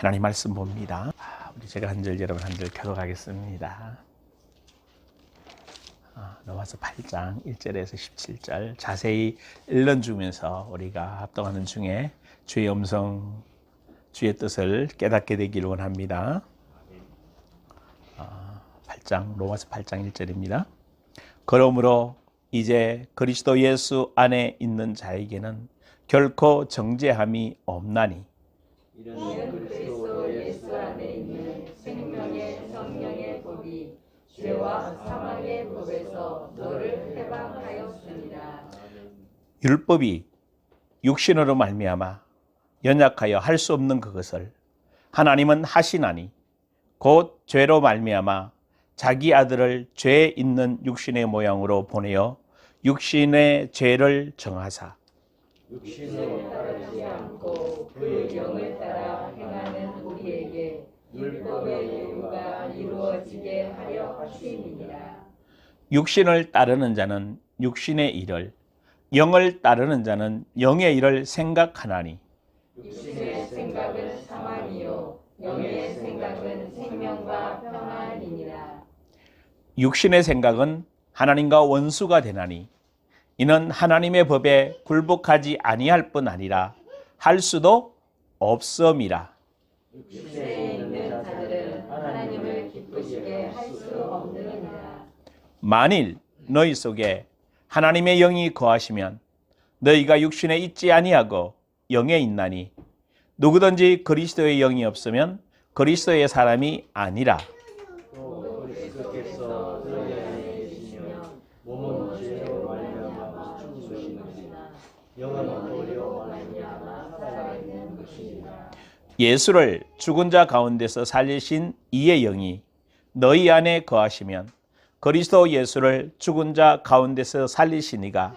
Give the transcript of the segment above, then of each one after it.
하나님 말씀 봅니다. 우리 제가 한 절 여러분 한 절 교독하겠습니다. 로마서 8장 1절에서 17절 자세히 일러주면서 우리가 합동하는 중에 주의 음성, 주의 뜻을 깨닫게 되기를 원합니다. 8장 로마서 8장 1절입니다. 그러므로 이제 그리스도 예수 안에 있는 자에게는 결코 정죄함이 없나니 이는 그리스도 예수 안에 있는 생명의 성령의 법이 죄와 사망의 법에서 너를 해방하였습니다. 율법이 육신으로 말미암아 연약하여 할 수 없는 그것을 하나님은 하시나니 곧 죄로 말미암아 자기 아들을 죄 있는 육신의 모양으로 보내어 육신의 죄를 정하사 육신을 따르지 않고 그의 영을 따라 행하는 우리에게 율법의 요구가 이루어지게 하려 하심이니라. 육신을 따르는 자는 육신의 일을, 영을 따르는 자는 영의 일을 생각하나니 육신의 생각은 사망이요 영의 생각은 생명과 평안이니라. 육신의 생각은 하나님과 원수가 되나니 이는 하나님의 법에 굴복하지 아니할 뿐 아니라 할 수도 없음이라. 육신에 있는 자들은 하나님을 기쁘시게 할 수 없느니라. 만일 너희 속에 하나님의 영이 거하시면 너희가 육신에 있지 아니하고 영에 있나니 누구든지 그리스도의 영이 없으면 그리스도의 사람이 아니라. 또 그리스도께서 너희 안에 계시며 몸은 죄로 말미암아 죽으시느니라. 영은 도리로 말미암아 살아있는 것이니라. 예수를 죽은 자 가운데서 살리신 이의 영이 너희 안에 거하시면 그리스도 예수를 죽은 자 가운데서 살리시니가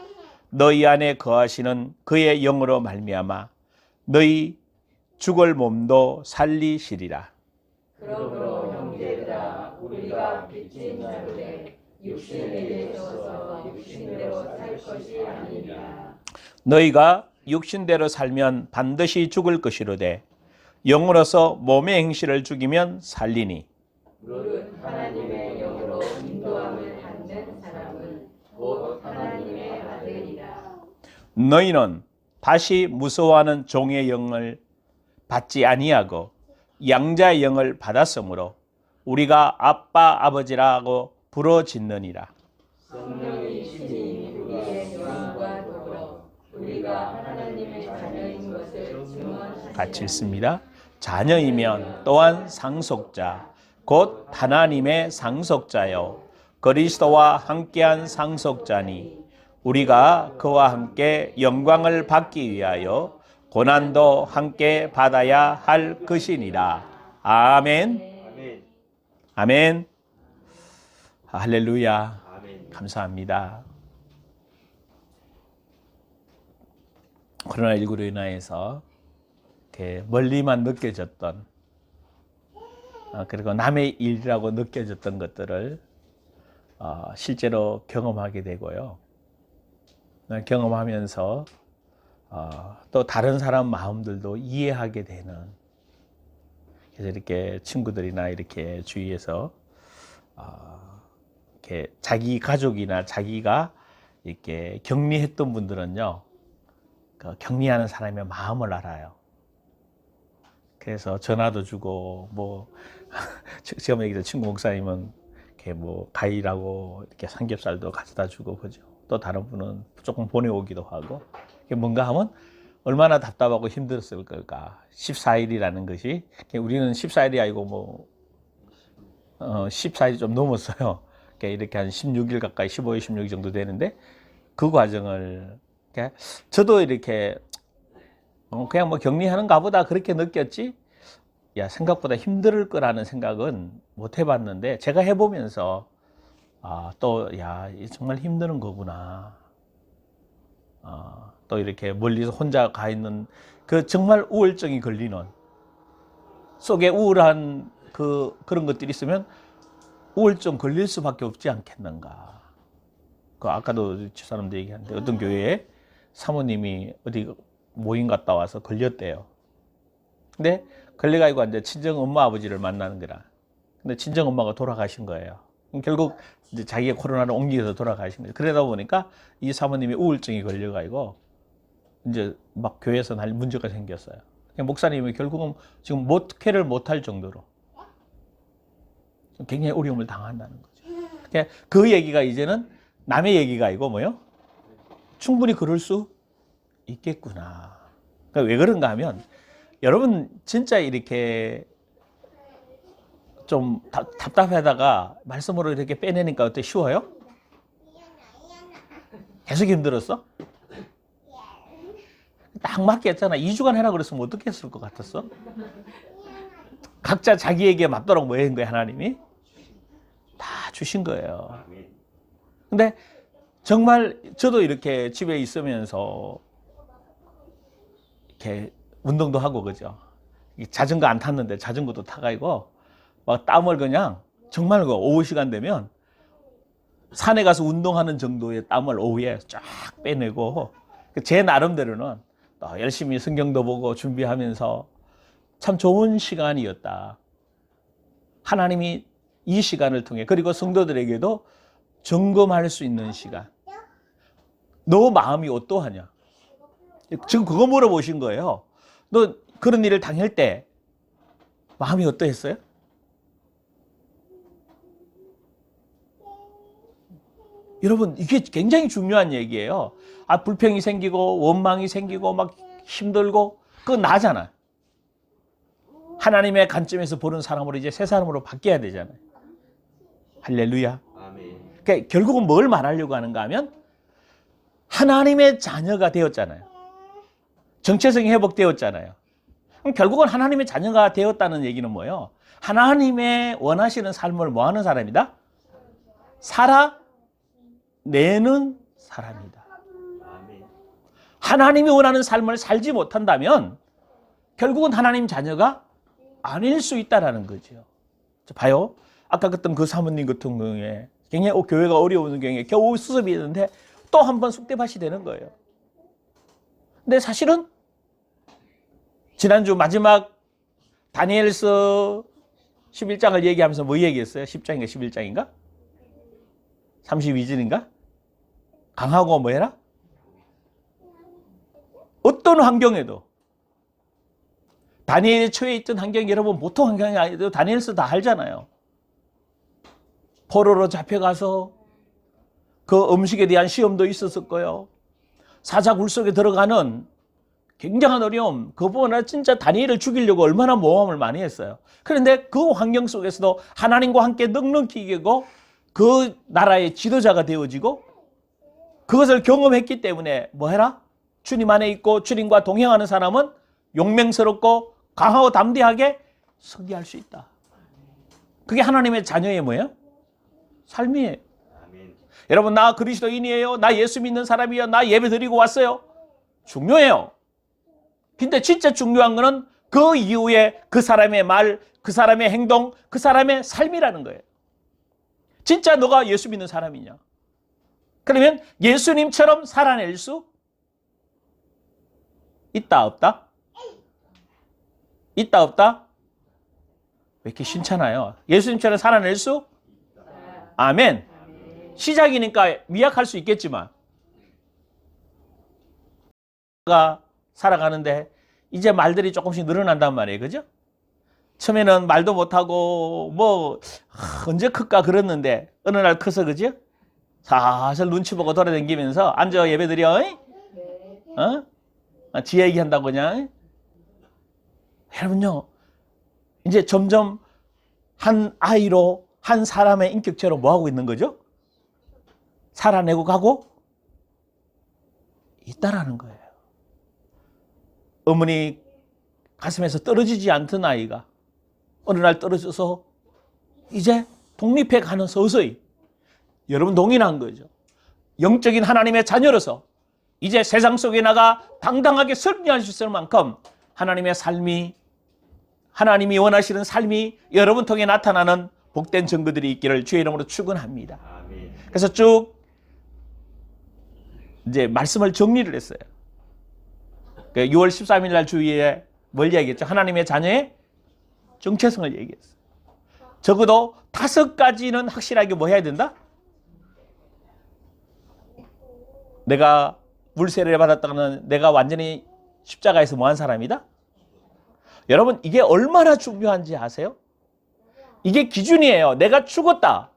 너희 안에 거하시는 그의 영으로 말미암아 너희 죽을 몸도 살리시리라. 그러므로 형제들아 우리가 빚진 자들의 육신에 있어서 육신대로 살 것이 아니라. 너희가 육신대로 살면 반드시 죽을 것이로되 영으로서 몸의 행실을 죽이면 살리니 무릇 하나님의 영으로 인도함을 받는 사람은 곧 하나님의 아들이라. 너희는 다시 무서워하는 종의 영을 받지 아니하고 양자의 영을 받았으므로 우리가 아빠 아버지라고 부르짖느니라. 성령이 친히 우리의 영과 더불어 우리가 하나님의 자녀인 것을 증언하시느니라. 같이 읽습니다. 자녀이면 또한 상속자 곧 하나님의 상속자요 그리스도와 함께한 상속자니 우리가 그와 함께 영광을 받기 위하여 고난도 함께 받아야 할 것이니라. 아멘. 아멘. 할렐루야. 감사합니다. 코로나19로 인하여서 멀리만 느껴졌던 그리고 남의 일이라고 느껴졌던 것들을 실제로 경험하게 되고요. 경험하면서 또 다른 사람 마음들도 이해하게 되는, 그래서 이렇게 친구들이나 이렇게 주위에서 이렇게 자기 가족이나 자기가 이렇게 격리했던 분들은요, 그 격리하는 사람의 마음을 알아요. 그래서 전화도 주고, 지금 얘기했던 친구 목사님은 이렇게 과일하고 이렇게 삼겹살도 가져다 주고, 그죠? 또 다른 분은 조금 보내오기도 하고, 뭔가 하면 얼마나 답답하고 힘들었을 걸까. 14일이라는 것이, 우리는 14일이 아니고 14일이 좀 넘었어요. 이렇게 한 16일 가까이, 15일, 16일 정도 되는데, 그 과정을, 저도 이렇게, 그냥 격리하는가 보다 그렇게 느꼈지, 생각보다 힘들 거라는 생각은 못 해봤는데, 제가 해보면서, 정말 힘드는 거구나. 또 이렇게 멀리서 혼자 가 있는 그 정말 우울증이 걸리는 속에 우울한 그런 것들이 있으면 우울증 걸릴 수밖에 없지 않겠는가. 아까도 집사람도 얘기하는데 어떤 교회에 사모님이 어디 모임 갔다 와서 걸렸대요. 근데 걸려가지고 이제 친정 엄마 아버지를 만나는 거라. 근데 친정 엄마가 돌아가신 거예요. 그럼 결국 이제 자기가 코로나를 옮기서 돌아가신 거예요. 그러다 보니까 이 사모님이 우울증이 걸려가지고 이제 막 교회에서 날 문제가 생겼어요. 목사님이 결국은 지금 목회를 못할 정도로 굉장히 어려움을 당한다는 거죠. 그 얘기가 이제는 남의 얘기가 아니고 뭐요? 충분히 그럴 수 있겠구나. 그러니까 왜 그런가 하면 여러분 진짜 이렇게 좀 답답하다가 말씀으로 이렇게 빼내니까 어때? 쉬워요? 계속 힘들었어? 딱 맞게 했잖아. 2주간 해라 그랬으면 어떻게 했을 것 같았어? 각자 자기에게 맞도록 뭐 한 거예요, 하나님이? 다 주신 거예요. 근데 정말 저도 이렇게 집에 있으면서 이렇게 운동도 하고 그죠? 자전거 안 탔는데 자전거도 타가지고 막 땀을 그냥 정말 그 오후 시간 되면 산에 가서 운동하는 정도의 땀을 오후에 쫙 빼내고 제 나름대로는 또 열심히 성경도 보고 준비하면서 참 좋은 시간이었다. 하나님이 이 시간을 통해 그리고 성도들에게도 점검할 수 있는 시간. 너 마음이 어떠하냐? 지금 그거 물어보신 거예요. 너 그런 일을 당할 때 마음이 어떠했어요? 여러분 이게 굉장히 중요한 얘기예요. 아, 불평이 생기고 원망이 생기고 막 힘들고 그건 나잖아. 하나님의 관점에서 보는 사람으로 이제 새 사람으로 바뀌어야 되잖아요. 할렐루야. 아멘. 그러니까 결국은 뭘 말하려고 하는가 하면 하나님의 자녀가 되었잖아요. 정체성이 회복되었잖아요. 그럼 결국은 하나님의 자녀가 되었다는 얘기는 뭐예요? 하나님의 원하시는 삶을 뭐 하는 사람이다? 살아내는 사람이다. 아멘. 하나님이 원하는 삶을 살지 못한다면 결국은 하나님 자녀가 아닐 수 있다는 거죠. 봐요. 아까 그랬던 그 사모님 같은 경우에 굉장히 교회가 어려운 경우에 겨우 수습이 있는데 또 한 번 숙대밭이 되는 거예요. 근데 사실은 지난주 마지막 다니엘서 11장을 얘기하면서 뭐 얘기했어요? 10장인가 11장인가? 32절인가? 강하고 뭐 해라? 어떤 환경에도 다니엘이 처해 있던 환경이 여러분 보통 환경이 아니고 다니엘서 다 알잖아요. 포로로 잡혀가서 그 음식에 대한 시험도 있었을 거예요. 사자굴 속에 들어가는 굉장한 어려움, 그분은 진짜 다니엘을 죽이려고 얼마나 모험을 많이 했어요. 그런데 그 환경 속에서도 하나님과 함께 넉넉히 이기고 그 나라의 지도자가 되어지고 그것을 경험했기 때문에 뭐 해라? 주님 안에 있고 주님과 동행하는 사람은 용맹스럽고 강하고 담대하게 승리할 수 있다. 그게 하나님의 자녀의 뭐예요? 삶이에요. 아멘. 여러분 나 그리스도인이에요. 나 예수 믿는 사람이에요. 나 예배 드리고 왔어요. 중요해요. 근데 진짜 중요한 거는 그 이후에 그 사람의 말, 그 사람의 행동, 그 사람의 삶이라는 거예요. 진짜 너가 예수 믿는 사람이냐? 그러면 예수님처럼 살아낼 수 있다 없다? 있다 없다? 왜 이렇게 신찮아요? 예수님처럼 살아낼 수? 아멘. 시작이니까 미약할 수 있겠지만 살아가는데 이제 말들이 조금씩 늘어난단 말이에요. 그죠? 처음에는 말도 못하고 뭐 언제 클까 그랬는데 어느 날 커서 그죠? 사실 눈치 보고 돌아다니면서 앉아 예배 드려. 지 얘기한다고 그냥. 여러분요. 이제 점점 한 아이로 한 사람의 인격체로 뭐 하고 있는 거죠? 살아내고 가고 있다라는 거예요. 어머니 가슴에서 떨어지지 않던 아이가 어느 날 떨어져서 이제 독립해 가는 서서히 여러분 동의한 거죠. 영적인 하나님의 자녀로서 이제 세상 속에 나가 당당하게 승리할 수 있을 만큼 하나님의 삶이 하나님이 원하시는 삶이 여러분 통해 나타나는 복된 증거들이 있기를 주의 이름으로 축원합니다. 아멘. 그래서 쭉 이제 말씀을 정리를 했어요. 6월 13일 날 주위에 뭘 얘기했죠? 하나님의 자녀의 정체성을 얘기했어요. 적어도 5가지는 확실하게 뭐 해야 된다? 내가 물세례를 받았다는 내가 완전히 십자가에서 뭐 한 사람이다? 여러분, 이게 얼마나 중요한지 아세요? 이게 기준이에요. 내가 죽었다.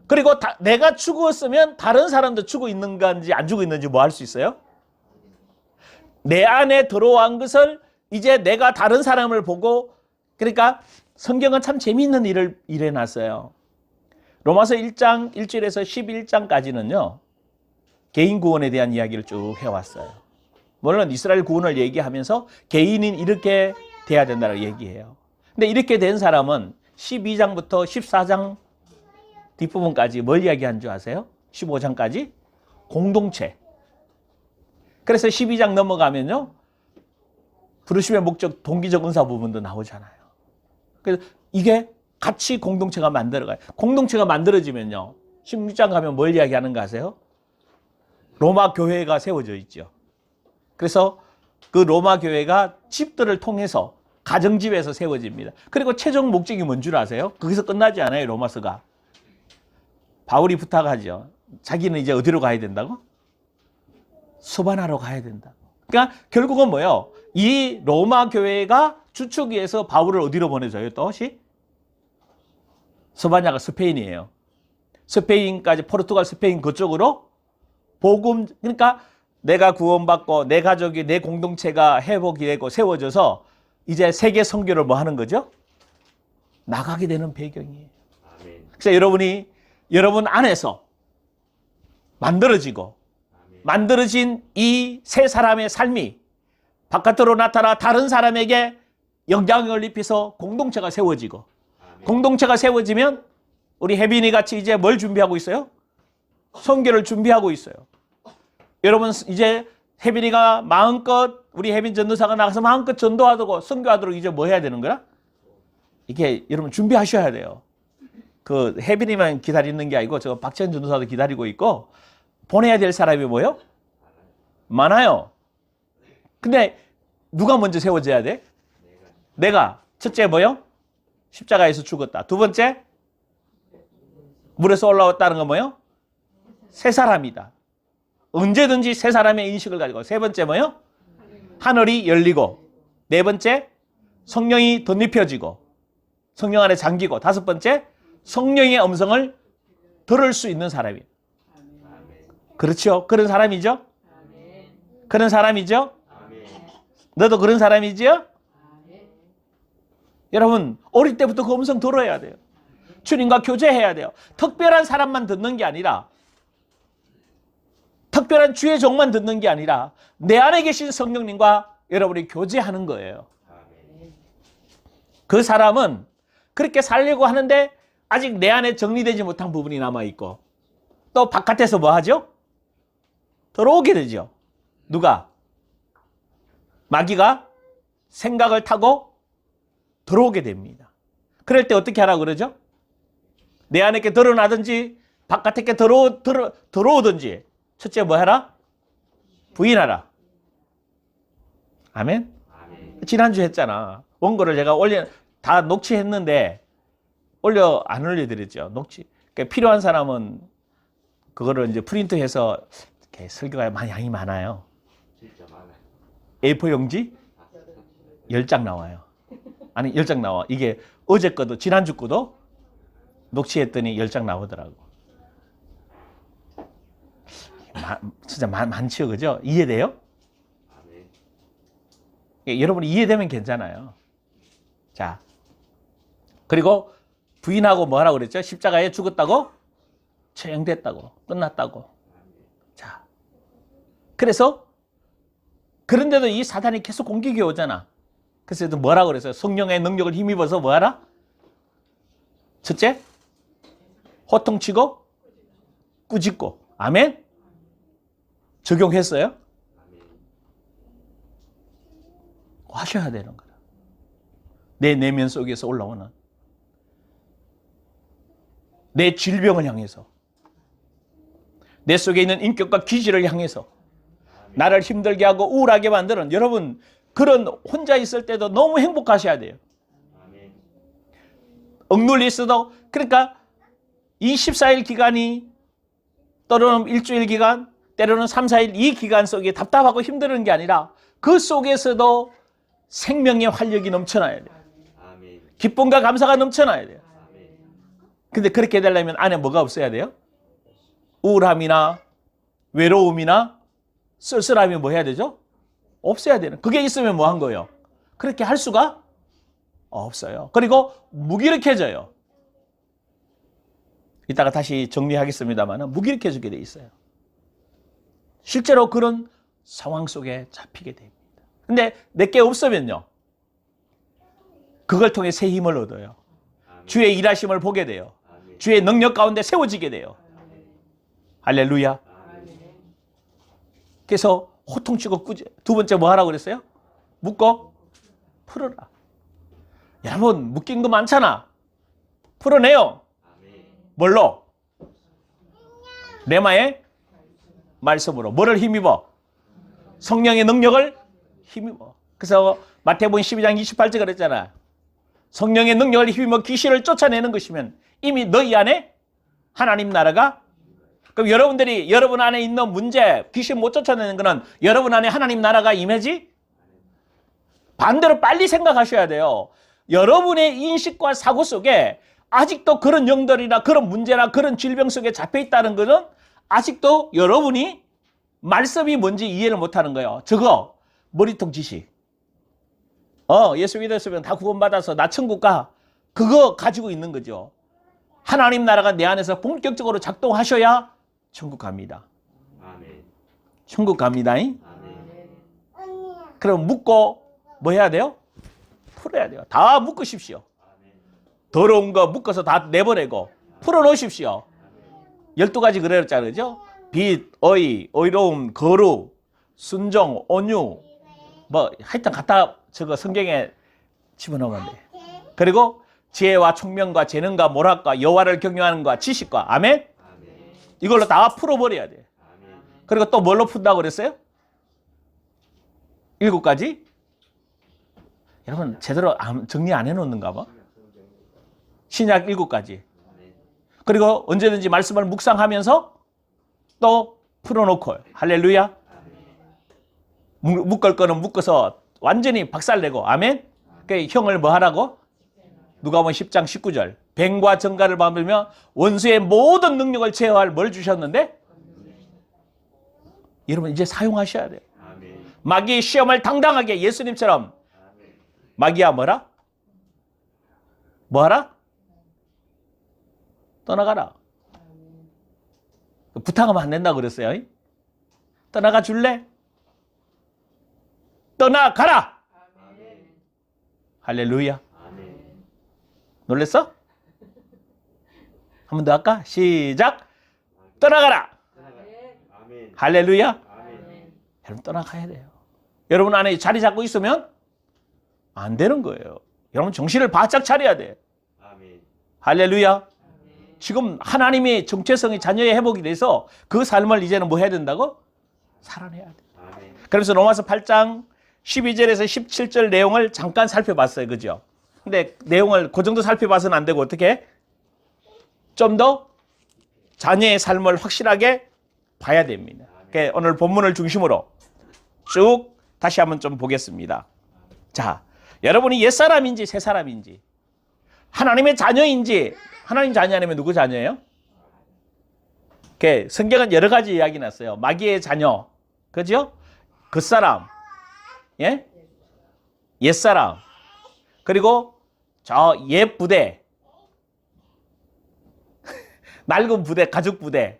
그리고 내가 죽었으면 다른 사람도 죽어 있는 건지 안 죽어 있는지 뭐 할 수 있어요? 내 안에 들어온 것을 이제 내가 다른 사람을 보고, 그러니까 성경은 참 재미있는 일을 일해놨어요. 로마서 1장 1절에서 11장까지는요. 개인 구원에 대한 이야기를 쭉 해왔어요. 물론 이스라엘 구원을 얘기하면서 개인인 이렇게 돼야 된다고 얘기해요. 근데 이렇게 된 사람은 12장부터 14장 뒷부분까지 뭘 이야기한 줄 아세요? 15장까지 공동체. 그래서 12장 넘어가면요. 부르심의 목적, 동기적 은사 부분도 나오잖아요. 그래서 이게 같이 공동체가 만들어가요. 공동체가 만들어지면요. 16장 가면 뭘 이야기하는가 아세요? 로마 교회가 세워져 있죠. 그래서 그 로마 교회가 집들을 통해서 가정집에서 세워집니다. 그리고 최종 목적이 뭔 줄 아세요? 거기서 끝나지 않아요, 로마서가. 바울이 부탁하죠. 자기는 이제 어디로 가야 된다고? 수반하러 가야 된다. 그러니까 결국은 뭐예요? 이 로마 교회가 주축위에서 바울을 어디로 보내줘요? 또 스바냐가 스페인이에요. 스페인까지, 포르투갈, 스페인 그쪽으로 복음, 그러니까 내가 구원받고 내 가족이, 내 공동체가 회복이 되고 세워져서 이제 세계 선교를 뭐 하는 거죠? 나가게 되는 배경이에요. 그래서 여러분 안에서 만들어진 이 세 사람의 삶이 바깥으로 나타나 다른 사람에게 영향을 입혀서 공동체가 세워지고, 공동체가 세워지면 우리 혜빈이 같이 이제 뭘 준비하고 있어요? 선교를 준비하고 있어요. 여러분 이제 혜빈이가 마음껏, 우리 혜빈 전도사가 나가서 마음껏 전도하고 선교하도록 이제 뭐 해야 되는 거야? 이게 여러분 준비하셔야 돼요. 그 혜빈이만 기다리는 게 아니고 저 박찬 전도사도 기다리고 있고, 보내야 될 사람이 뭐예요? 많아요. 근데 누가 먼저 세워져야 돼? 내가. 첫째 뭐예요? 십자가에서 죽었다. 두 번째, 물에서 올라왔다는 건 뭐예요? 새 사람이다. 언제든지 새 사람의 인식을 가지고. 세 번째 뭐예요? 하늘이 열리고. 네 번째, 성령이 덧입혀지고 성령 안에 잠기고. 다섯 번째, 성령의 음성을 들을 수 있는 사람이에요. 그렇죠? 그런 사람이죠? 그런 사람이죠? 너도 그런 사람이지요? 여러분, 어릴 때부터 그 음성 들어야 돼요. 주님과 교제해야 돼요. 특별한 사람만 듣는 게 아니라, 특별한 주의 종만 듣는 게 아니라 내 안에 계신 성령님과 여러분이 교제하는 거예요. 그 사람은 그렇게 살려고 하는데 아직 내 안에 정리되지 못한 부분이 남아있고, 또 바깥에서 뭐 하죠? 들어오게 되죠. 누가? 마귀가 생각을 타고 들어오게 됩니다. 그럴 때 어떻게 하라고 그러죠? 내 안에 게 드러나든지 바깥에 게 들어오든지 첫째 뭐 해라? 부인하라. 아멘? 지난주 했잖아. 원고를 제가 다 녹취했는데 안 올려드렸죠. 그러니까 필요한 사람은 그거를 이제 프린트해서 이렇게 설교가 양이 많아요. 진짜 많아요. A4 용지 10장 나와요. 아니 10장 나와. 이게 어제 거도 지난주 거도 녹취했더니 10장 나오더라고. 진짜 많죠, 그죠? 이해돼요? 여러분이 이해되면 괜찮아요. 자, 그리고 부인하고 뭐 하라고 그랬죠? 십자가에 죽었다고? 처형됐다고. 끝났다고. 자, 그래서 그런데도 이 사단이 계속 공격이 오잖아. 그래서 뭐라고 그랬어요? 성령의 능력을 힘입어서 뭐 하라? 첫째, 호통치고 꾸짖고. 아멘? 적용했어요? 하셔야 되는 거다. 내 내면 속에서 올라오는 내 질병을 향해서, 내 속에 있는 인격과 기질을 향해서 나를 힘들게 하고 우울하게 만드는, 여러분 그런 혼자 있을 때도 너무 행복하셔야 돼요. 억눌려 있어도, 그러니까 이 14일 기간이 때로는 일주일 기간, 때로는 3, 4일 이 기간 속에 답답하고 힘든 게 아니라 그 속에서도 생명의 활력이 넘쳐나야 돼요. 아멘. 기쁨과 감사가 넘쳐나야 돼요. 아멘. 근데 그렇게 되려면 안에 뭐가 없어야 돼요? 우울함이나 외로움이나 쓸쓸함이 뭐 해야 되죠? 없어야 되는. 그게 있으면 뭐 한 거예요? 그렇게 할 수가 없어요. 그리고 무기력해져요. 이따가 다시 정리하겠습니다만 무기력해지게 돼 있어요. 실제로 그런 상황 속에 잡히게 됩니다. 근데 내게 없으면요, 그걸 통해 새 힘을 얻어요. 아멘. 주의 일하심을 보게 돼요. 아멘. 주의 능력 가운데 세워지게 돼요. 할렐루야. 아멘. 그래서 호통치고 꾸지. 두 번째 뭐 하라고 그랬어요? 묶어 풀어라. 여러분 묶인 거 많잖아. 풀어내요. 아멘. 뭘로? 레마의 말씀으로. 뭐를 힘입어? 성령의 능력을 힘입어. 그래서 마태복음 12장 28절 그랬잖아. 성령의 능력을 힘입어 귀신을 쫓아내는 것이면 이미 너희 안에 하나님 나라가, 그럼 여러분들이 여러분 안에 있는 문제, 귀신 못 쫓아내는 거는 여러분 안에 하나님 나라가 임하지? 반대로 빨리 생각하셔야 돼요. 여러분의 인식과 사고 속에 아직도 그런 영들이나 그런 문제나 그런 질병 속에 잡혀 있다는 것은 아직도 여러분이 말씀이 뭔지 이해를 못하는 거예요. 저거 머리통 지식. 예수 믿었으면 다 구원받아서 나 천국 가. 그거 가지고 있는 거죠. 하나님 나라가 내 안에서 본격적으로 작동하셔야 천국 갑니다. 아멘. 천국 갑니다. 아멘. 그럼 묶고 뭐 해야 돼요? 풀어야 돼요. 다 묶으십시오. 더러운 거 묶어서 다 내보내고 풀어놓으십시오. 12가지 그랬잖아요. 그죠? 빛, 의로움, 거룩, 순종, 온유, 뭐 하여튼 갖다 저거 성경에 집어넣으면 돼. 그리고 지혜와 총명과 재능과 모략과 여호와를 경외하는 것, 지식과. 아멘? 아멘. 이걸로 다 풀어버려야 돼. 아멘. 그리고 또 뭘로 푼다고 그랬어요? 7가지? 여러분 제대로 정리 안 해놓는가 봐. 신약 7가지. 그리고 언제든지 말씀을 묵상하면서 또 풀어놓고. 할렐루야. 묶을 거는 묶어서 완전히 박살내고. 아멘. 그 형을 뭐 하라고? 누가복음 10장 19절. 뱀과 정갈을 받으며 원수의 모든 능력을 제어할 뭘 주셨는데? 여러분 이제 사용하셔야 돼요. 아멘. 마귀의 시험을 당당하게 예수님처럼. 마귀야 뭐라? 뭐하라? 떠나가라. 부탁하면 안 된다고 그랬어요. 떠나가 줄래? 떠나가라. 아멘. 할렐루야. 아멘. 놀랬어? 한 번 더 할까? 시작. 떠나가라. 아멘. 할렐루야. 아멘. 여러분 떠나가야 돼요. 여러분 안에 자리 잡고 있으면 안 되는 거예요. 여러분 정신을 바짝 차려야 돼. 아멘. 할렐루야. 지금 하나님의 정체성이 자녀의 회복이 돼서 그 삶을 이제는 뭐 해야 된다고? 살아내야 돼. 아멘. 그래서 로마서 8장 12절에서 17절 내용을 잠깐 살펴봤어요. 그죠? 근데 내용을 그 정도 살펴봐서는 안 되고 어떻게? 좀 더 자녀의 삶을 확실하게 봐야 됩니다. 그러니까 오늘 본문을 중심으로 쭉 다시 한번 좀 보겠습니다. 자, 여러분이 옛사람인지 새사람인지, 하나님의 자녀인지, 하나님 자녀 아니면 누구 자녀예요? 성경은 여러 가지 이야기 났어요. 마귀의 자녀, 그죠? 겉사람, 예? 옛사람, 그리고 저 옛 부대, 낡은 부대, 가죽 부대,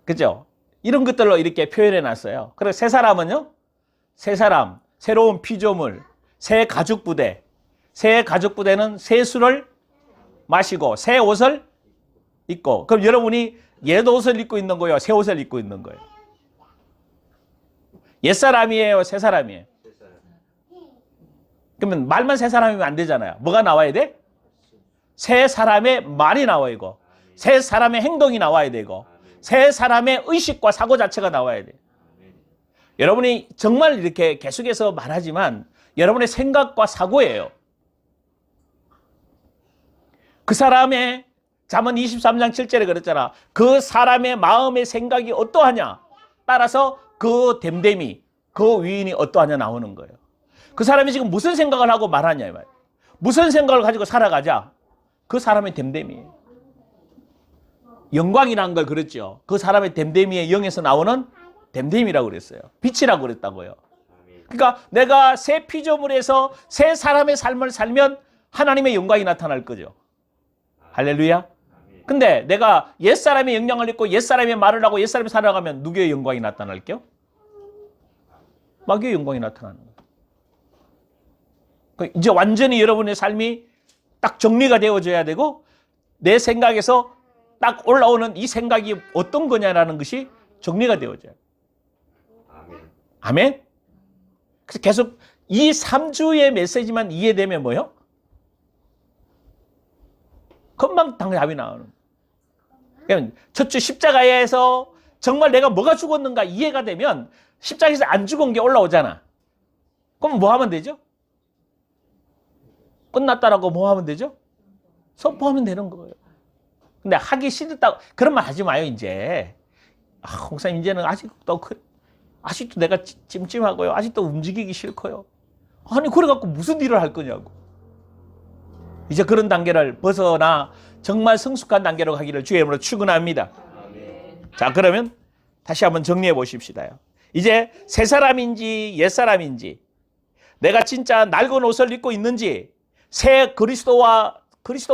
그죠? 이런 것들로 이렇게 표현해 놨어요. 그리고 새 사람은요? 새 사람, 새로운 피조물, 새 가죽 부대. 새 가죽 부대는 새 술을 마시고 새 옷을 입고. 그럼 여러분이 옛 옷을 입고 있는 거예요? 새 옷을 입고 있는 거예요? 옛 사람이에요? 새 사람이에요? 그러면 말만 새 사람이면 안 되잖아요. 뭐가 나와야 돼? 새 사람의 말이 나와야 되고, 새 사람의 행동이 나와야 되고, 새 사람의 의식과 사고 자체가 나와야 돼요. 여러분이 정말 이렇게 계속해서 말하지만 여러분의 생각과 사고예요. 그 사람의 잠언 23장 7절에 그랬잖아. 그 사람의 마음의 생각이 어떠하냐 따라서 그 됨됨이, 그 위인이 어떠하냐 나오는 거예요. 그 사람이 지금 무슨 생각을 하고 말하냐 이 말이에요. 무슨 생각을 가지고 살아가자 그 사람의 됨됨이에요. 영광이라는 걸 그랬죠. 그 사람의 됨됨이의 영에서 나오는 됨됨이라고 그랬어요. 빛이라고 그랬다고요. 그러니까 내가 새 피조물에서 새 사람의 삶을 살면 하나님의 영광이 나타날 거죠. 할렐루야. 근데 내가 옛사람의 영향을 입고 옛사람의 말을 하고 옛사람이 살아가면 누구의 영광이 나타날게요? 마귀의 영광이 나타나는 거예요. 이제 완전히 여러분의 삶이 딱 정리가 되어져야 되고 내 생각에서 딱 올라오는 이 생각이 어떤 거냐라는 것이 정리가 되어져요. 아멘. 그래서 계속 이 3주의 메시지만 이해되면 뭐요? 금방 답이 나오는. 그러니까 첫 주 십자가에서 정말 내가 뭐가 죽었는가 이해가 되면 십자가에서 안 죽은 게 올라오잖아. 그럼 뭐 하면 되죠? 끝났다라고 뭐 하면 되죠? 선포하면 되는 거예요. 근데 하기 싫다고 그런 말 하지 마요 이제. 목사님 이제는 아직도 내가 찜찜하고요. 아직도 움직이기 싫고요. 아니 그래갖고 무슨 일을 할 거냐고. 이제 그런 단계를 벗어나 정말 성숙한 단계로 가기를 주의 이름으로 축원합니다. 자 그러면 다시 한번 정리해 보십시다. 이제 새 사람인지 옛 사람인지 내가 진짜 낡은 옷을 입고 있는지 새 그리스도와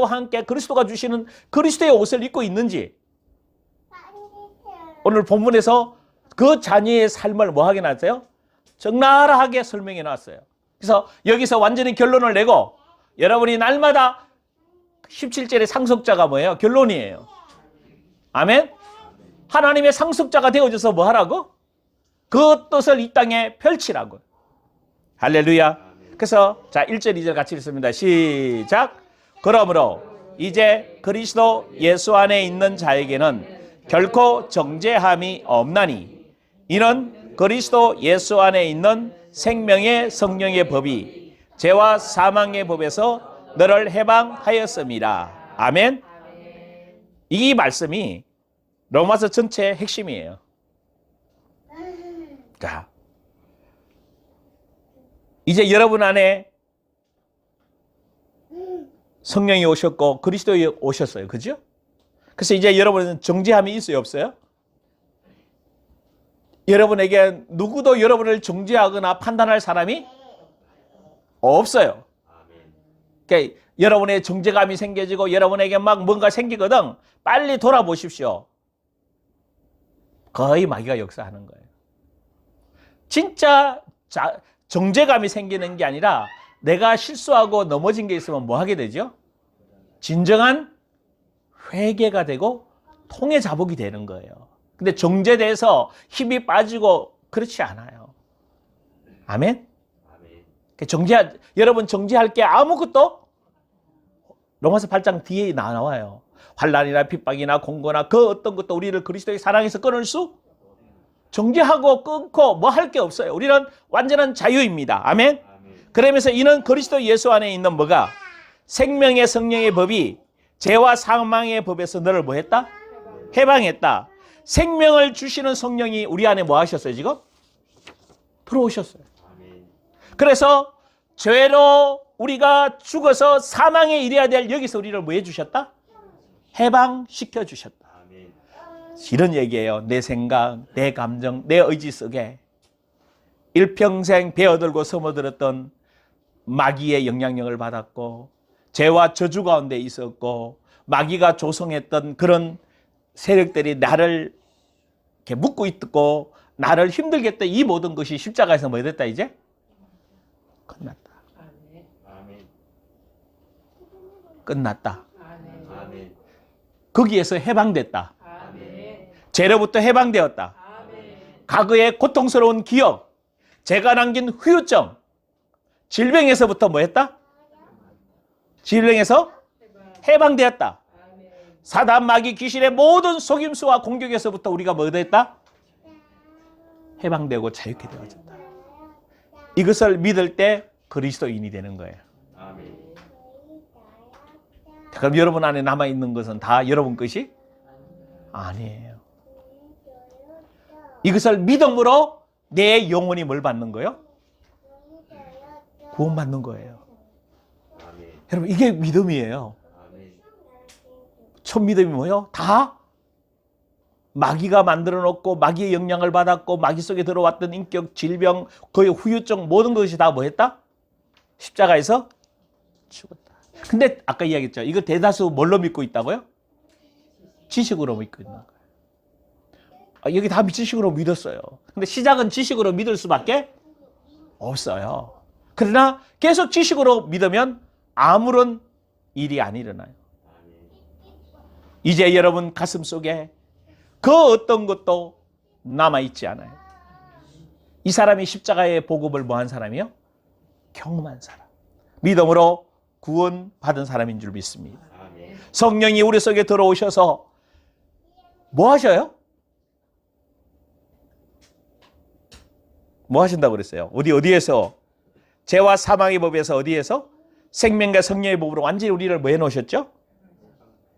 함께 그리스도가 주시는 그리스도의 옷을 입고 있는지 오늘 본문에서 그 자녀의 삶을 뭐 하게 놨어요? 적나라하게 설명해 놨어요. 그래서 여기서 완전히 결론을 내고 여러분이 날마다 17절의 상속자가 뭐예요? 결론이에요. 아멘? 하나님의 상속자가 되어져서 뭐 하라고? 그 뜻을 이 땅에 펼치라고. 할렐루야. 그래서 자 1절 2절 같이 읽습니다. 시작. 그러므로 이제 그리스도 예수 안에 있는 자에게는 결코 정죄함이 없나니 이는 그리스도 예수 안에 있는 생명의 성령의 법이 죄와 사망의 법에서 너를 해방하였습니다. 아멘. 이 말씀이 로마서 전체의 핵심이에요. 자, 이제 여러분 안에 성령이 오셨고 그리스도에 오셨어요. 그죠? 그래서 이제 여러분은 정죄함이 있어요? 없어요? 여러분에게 누구도 여러분을 정죄하거나 판단할 사람이 없어요. 그러니까 여러분의 정죄감이 생겨지고 여러분에게 막 뭔가 생기거든 빨리 돌아보십시오. 거의 마귀가 역사하는 거예요. 진짜 정죄감이 생기는 게 아니라 내가 실수하고 넘어진 게 있으면 뭐 하게 되죠? 진정한 회개가 되고 통해 자복이 되는 거예요. 근데 정죄돼서 힘이 빠지고 그렇지 않아요. 아멘? 여러분 정죄할 게 아무것도 로마서 8장 뒤에 나와요. 환난이나 핍박이나 공고나 그 어떤 것도 우리를 그리스도의 사랑에서 끊을 수 정죄하고 끊고 뭐 할 게 없어요. 우리는 완전한 자유입니다. 아멘? 그러면서 이는 그리스도 예수 안에 있는 뭐가? 생명의 성령의 법이 죄와 사망의 법에서 너를 뭐 했다? 해방했다. 생명을 주시는 성령이 우리 안에 뭐 하셨어요 지금? 들어오셨어요. 그래서 죄로 우리가 죽어서 사망에 이르야 될 여기서 우리를 뭐 해주셨다? 해방시켜 주셨다. 이런 얘기예요. 내 생각, 내 감정, 내 의지 속에 일평생 베어들고 숨어들었던 마귀의 영향력을 받았고 죄와 저주 가운데 있었고 마귀가 조성했던 그런 세력들이 나를 이렇게 묶고 있고 나를 힘들게 했던 이 모든 것이 십자가에서 뭐 됐다 이제? 끝났다. 끝났다. 거기에서 해방됐다. 죄로부터 해방되었다. 과거의 고통스러운 기억, 죄가 남긴 후유증, 질병에서부터 뭐 했다? 질병에서 해방되었다. 사단 마귀 귀신의 모든 속임수와 공격에서부터 우리가 뭐 됐다? 해방되고 자유케 되어졌다. 이것을 믿을 때 그리스도인이 되는 거예요. 자, 그럼 여러분 안에 남아있는 것은 다 여러분 것이 아니에요. 이것을 믿음으로 내 영혼이 뭘 받는 거예요? 구원받는 거예요. 아멘. 여러분 이게 믿음이에요. 아멘. 첫 믿음이 뭐예요? 다 마귀가 만들어 놓고 마귀의 영향을 받았고 마귀 속에 들어왔던 인격, 질병, 거의 후유증 모든 것이 다 뭐 했다? 십자가에서 죽었다. 근데 아까 이야기했죠. 이거 대다수 뭘로 믿고 있다고요? 지식으로 믿고 있는 거예요. 여기 다 지식으로 믿었어요. 근데 시작은 지식으로 믿을 수밖에 없어요. 그러나 계속 지식으로 믿으면 아무런 일이 안 일어나요. 이제 여러분 가슴 속에 그 어떤 것도 남아있지 않아요. 이 사람이 십자가의 복음을 뭐한 사람이요? 경험한 사람. 믿음으로 구원받은 사람인 줄 믿습니다. 아멘. 성령이 우리 속에 들어오셔서 뭐 하셔요? 뭐 하신다고 그랬어요? 어디에서? 죄와 사망의 법에서 어디에서? 생명과 성령의 법으로 완전히 우리를 뭐 해놓으셨죠?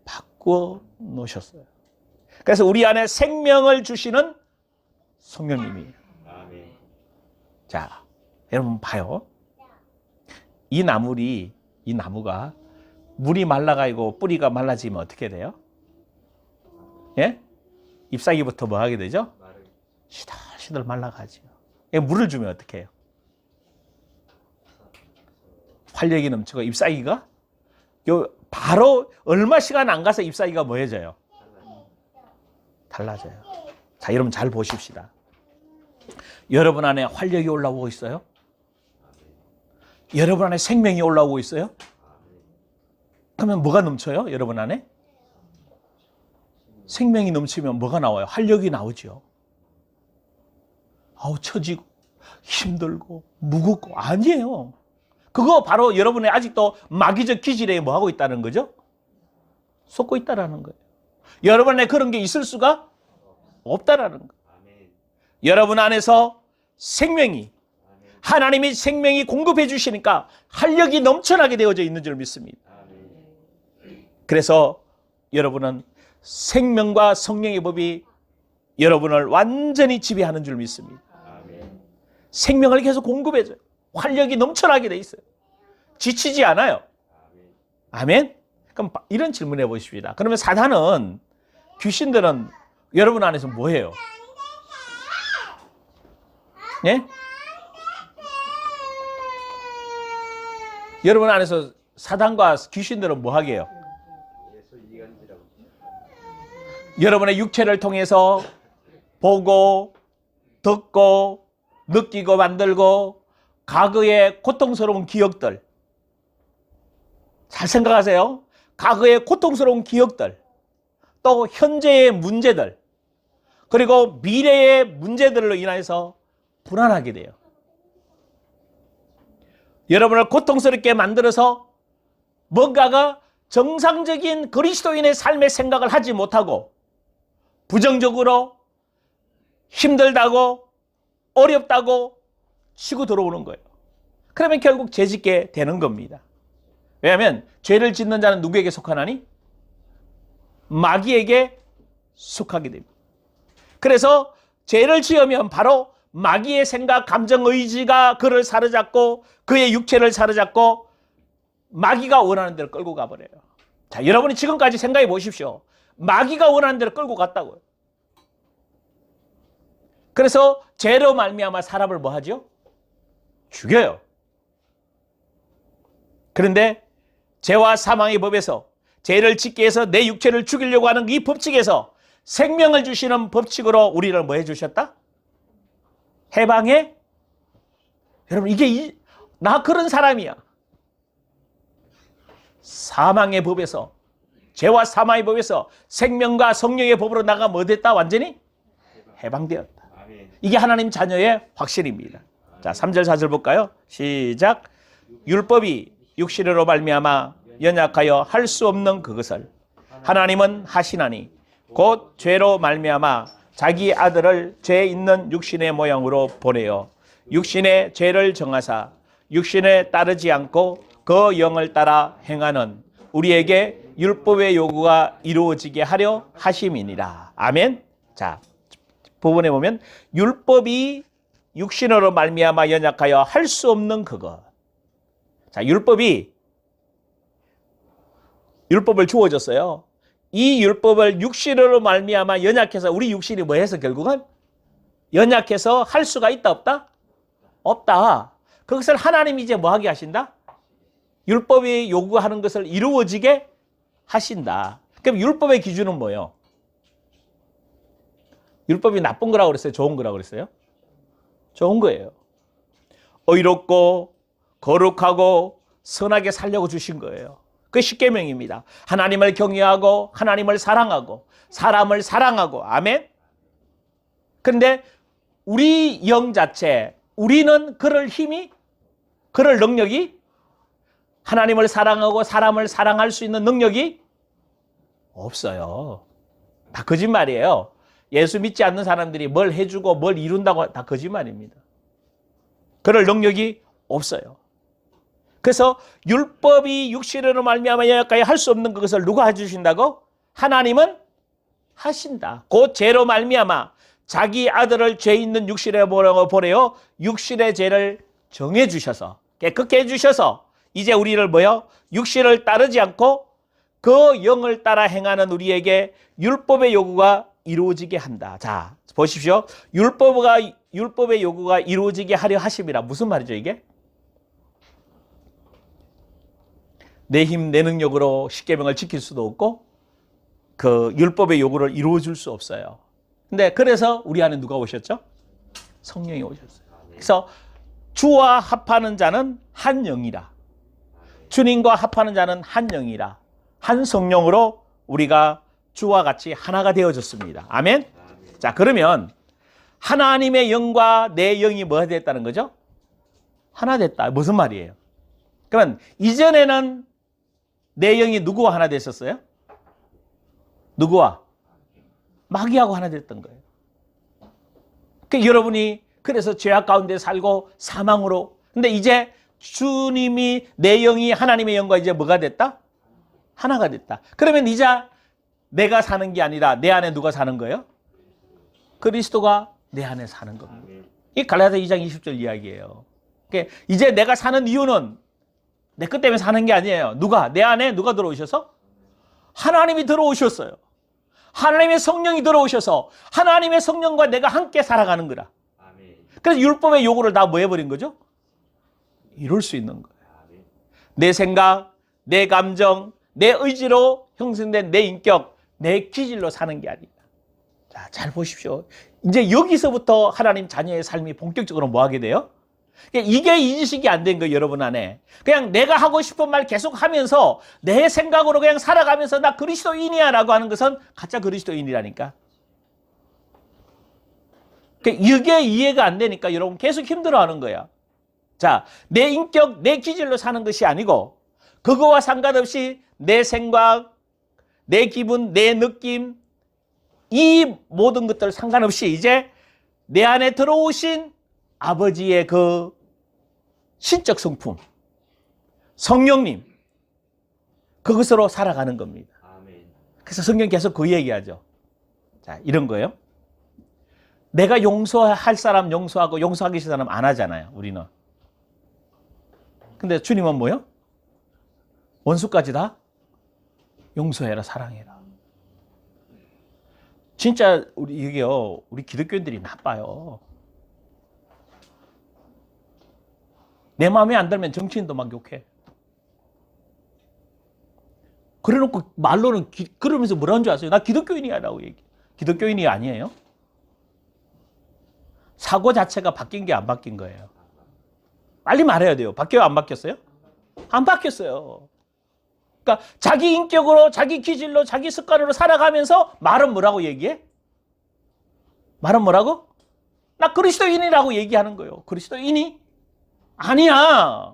바꾸어 놓으셨어요. 그래서 우리 안에 생명을 주시는 성령님이에요. 아멘. 자, 여러분 봐요. 이 나무가 물이 말라가지고 뿌리가 말라지면 어떻게 돼요? 예? 잎사귀부터 뭐 하게 되죠? 시들시들 말라가죠. 물을 주면 어떻게 해요? 활력이 넘치고 잎사귀가 바로 얼마 시간 안 가서 잎사귀가 뭐 해져요? 달라져요. 자, 여러분 잘 보십시다. 여러분 안에 활력이 올라오고 있어요? 여러분 안에 생명이 올라오고 있어요? 그러면 뭐가 넘쳐요? 여러분 안에? 생명이 넘치면 뭐가 나와요? 활력이 나오죠. 처지고 힘들고 무겁고 아니에요. 그거 바로 여러분의 아직도 마귀적 기질에 뭐 하고 있다는 거죠? 속고 있다라는 거예요. 여러분 안에 그런 게 있을 수가 없다라는 거예요. 여러분 안에서 생명이 하나님이 생명이 공급해 주시니까 활력이 넘쳐나게 되어져 있는 줄 믿습니다. 그래서 여러분은 생명과 성령의 법이 여러분을 완전히 지배하는 줄 믿습니다. 생명을 계속 공급해줘요. 활력이 넘쳐나게 돼 있어요. 지치지 않아요. 아멘? 그럼 이런 질문 해보십시다. 그러면 사단은, 귀신들은 여러분 안에서 뭐 해요? 예? 여러분 안에서 사단과 귀신들은 뭐 하게 해요? 여러분의 육체를 통해서 보고, 듣고, 느끼고 만들고 과거의 고통스러운 기억들, 잘 생각하세요. 과거의 고통스러운 기억들, 또 현재의 문제들, 그리고 미래의 문제들로 인해서 불안하게 돼요. 여러분을 고통스럽게 만들어서 뭔가가 정상적인 그리스도인의 삶의 생각을 하지 못하고 부정적으로 힘들다고 어렵다고 치고 들어오는 거예요. 그러면 결국 죄 짓게 되는 겁니다. 왜냐하면 죄를 짓는 자는 누구에게 속하나니? 마귀에게 속하게 됩니다. 그래서 죄를 지으면 바로 마귀의 생각, 감정, 의지가 그를 사로잡고 그의 육체를 사로잡고 마귀가 원하는 대로 끌고 가버려요. 자, 여러분이 지금까지 생각해 보십시오. 마귀가 원하는 대로 끌고 갔다고요. 그래서 죄로 말미암아 사람을 뭐 하죠? 죽여요. 그런데 죄와 사망의 법에서 죄를 짓게 해서 내 육체를 죽이려고 하는 이 법칙에서 생명을 주시는 법칙으로 우리를 뭐 해주셨다? 해방해? 여러분 이게 나 그런 사람이야. 사망의 법에서, 죄와 사망의 법에서 생명과 성령의 법으로 나가 뭐 됐다? 완전히 해방되었다. 이게 하나님 자녀의 확신입니다. 자, 3절 4절 볼까요? 시작. 율법이 육신으로 말미암아 연약하여 할 수 없는 그것을 하나님은 하시나니 곧 죄로 말미암아 자기 아들을 죄 있는 육신의 모양으로 보내어 육신의 죄를 정하사 육신에 따르지 않고 그 영을 따라 행하는 우리에게 율법의 요구가 이루어지게 하려 하심이니라. 아멘. 자, 부분에 보면 율법이 육신으로 말미암아 연약하여 할 수 없는 그것. 자, 율법을 주어졌어요. 이 율법을 육신으로 말미암아 연약해서 우리 육신이 뭐 해서 결국은 연약해서 할 수가 있다 없다? 없다. 그것을 하나님이 이제 뭐 하게 하신다? 율법이 요구하는 것을 이루어지게 하신다. 그럼 율법의 기준은 뭐예요? 율법이 나쁜 거라고 그랬어요? 좋은 거라고 그랬어요? 좋은 거예요. 의롭고 거룩하고 선하게 살려고 주신 거예요. 그 십계명입니다. 하나님을 경외하고 하나님을 사랑하고 사람을 사랑하고. 아멘. 그런데 우리 영 자체, 우리는 그럴 힘이, 그럴 능력이, 하나님을 사랑하고 사람을 사랑할 수 있는 능력이 없어요. 다 거짓말이에요. 예수 믿지 않는 사람들이 뭘 해주고 뭘 이룬다고 다 거짓말입니다. 그럴 능력이 없어요. 그래서 율법이 육신으로 말미암아 연약하여 할 수 없는 그것을 누가 해주신다고? 하나님은 하신다. 곧 죄로 말미암아 자기 아들을 죄 있는 육신에 보내어 육신의 죄를 정해 주셔서 깨끗게 해주셔서 이제 우리를 뭐요? 육신을 따르지 않고 그 영을 따라 행하는 우리에게 율법의 요구가 이루어지게 한다. 자, 보십시오. 율법의 요구가 이루어지게 하려 하심이라. 무슨 말이죠, 이게? 내 힘, 내 능력으로 십계명을 지킬 수도 없고 그 율법의 요구를 이루어 줄 수 없어요. 근데 그래서 우리 안에 누가 오셨죠? 성령이 오셨어요. 그래서 주와 합하는 자는 한 영이라. 주님과 합하는 자는 한 영이라. 한 성령으로 우리가 주와 같이 하나가 되어졌습니다. 아멘? 자, 그러면 하나님의 영과 내 영이 뭐가 됐다는 거죠? 하나 됐다. 무슨 말이에요? 그러면 이전에는 내 영이 누구와 하나 됐었어요? 누구와? 마귀하고 하나 됐던 거예요. 여러분이 그래서 죄악 가운데 살고 사망으로. 근데 이제 주님이 내 영이 하나님의 영과 이제 뭐가 됐다? 하나가 됐다. 그러면 이제 내가 사는 게 아니라 내 안에 누가 사는 거예요? 그리스도가 내 안에 사는 겁니다. 이 갈라디아 2장 20절 이야기예요. 그러니까 이제 내가 사는 이유는 내 것 때문에 사는 게 아니에요. 내 안에 누가 들어오셔서? 하나님이 들어오셨어요. 하나님의 성령이 들어오셔서 하나님의 성령과 내가 함께 살아가는 거라. 그래서 율법의 요구를 다 뭐 해버린 거죠? 이룰 수 있는 거예요. 내 생각, 내 감정, 내 의지로 형성된 내 인격, 내 기질로 사는 게 아니다. 자, 잘 보십시오. 이제 여기서부터 하나님 자녀의 삶이 본격적으로 뭐 하게 돼요? 이게 인식이 안 된 거예요, 여러분 안에. 그냥 내가 하고 싶은 말 계속 하면서 내 생각으로 그냥 살아가면서 나 그리스도인이야 라고 하는 것은 가짜 그리스도인이라니까. 이게 이해가 안 되니까 여러분 계속 힘들어하는 거야. 자, 내 인격, 내 기질로 사는 것이 아니고 그거와 상관없이 내 생각, 내 기분, 내 느낌, 이 모든 것들 상관없이 이제 내 안에 들어오신 아버지의 그 신적 성품, 성령님, 그것으로 살아가는 겁니다. 그래서 성경 계속 그 얘기하죠. 자, 이런 거예요. 내가 용서할 사람 용서하고 용서하기 싫은 사람 안 하잖아요, 우리는. 근데 주님은 뭐요? 원수까지 다 용서해라, 사랑해라. 진짜 우리 기독교인들이 나빠요. 내 마음에 안 들면 정치인도 막 욕해. 그래놓고 말로는 그러면서 뭐라는 줄 아세요? 나 기독교인이야 라고 얘기해. 기독교인이 아니에요. 사고 자체가 바뀐 게 안 바뀐 거예요. 빨리 말해야 돼요. 바뀌어요? 안 바뀌었어요? 안 바뀌었어요. 그러니까 자기 인격으로, 자기 기질로, 자기 습관으로 살아가면서 말은 뭐라고 얘기해? 말은 뭐라고? 나 그리스도인이라고 얘기하는 거예요. 그리스도인이? 아니야.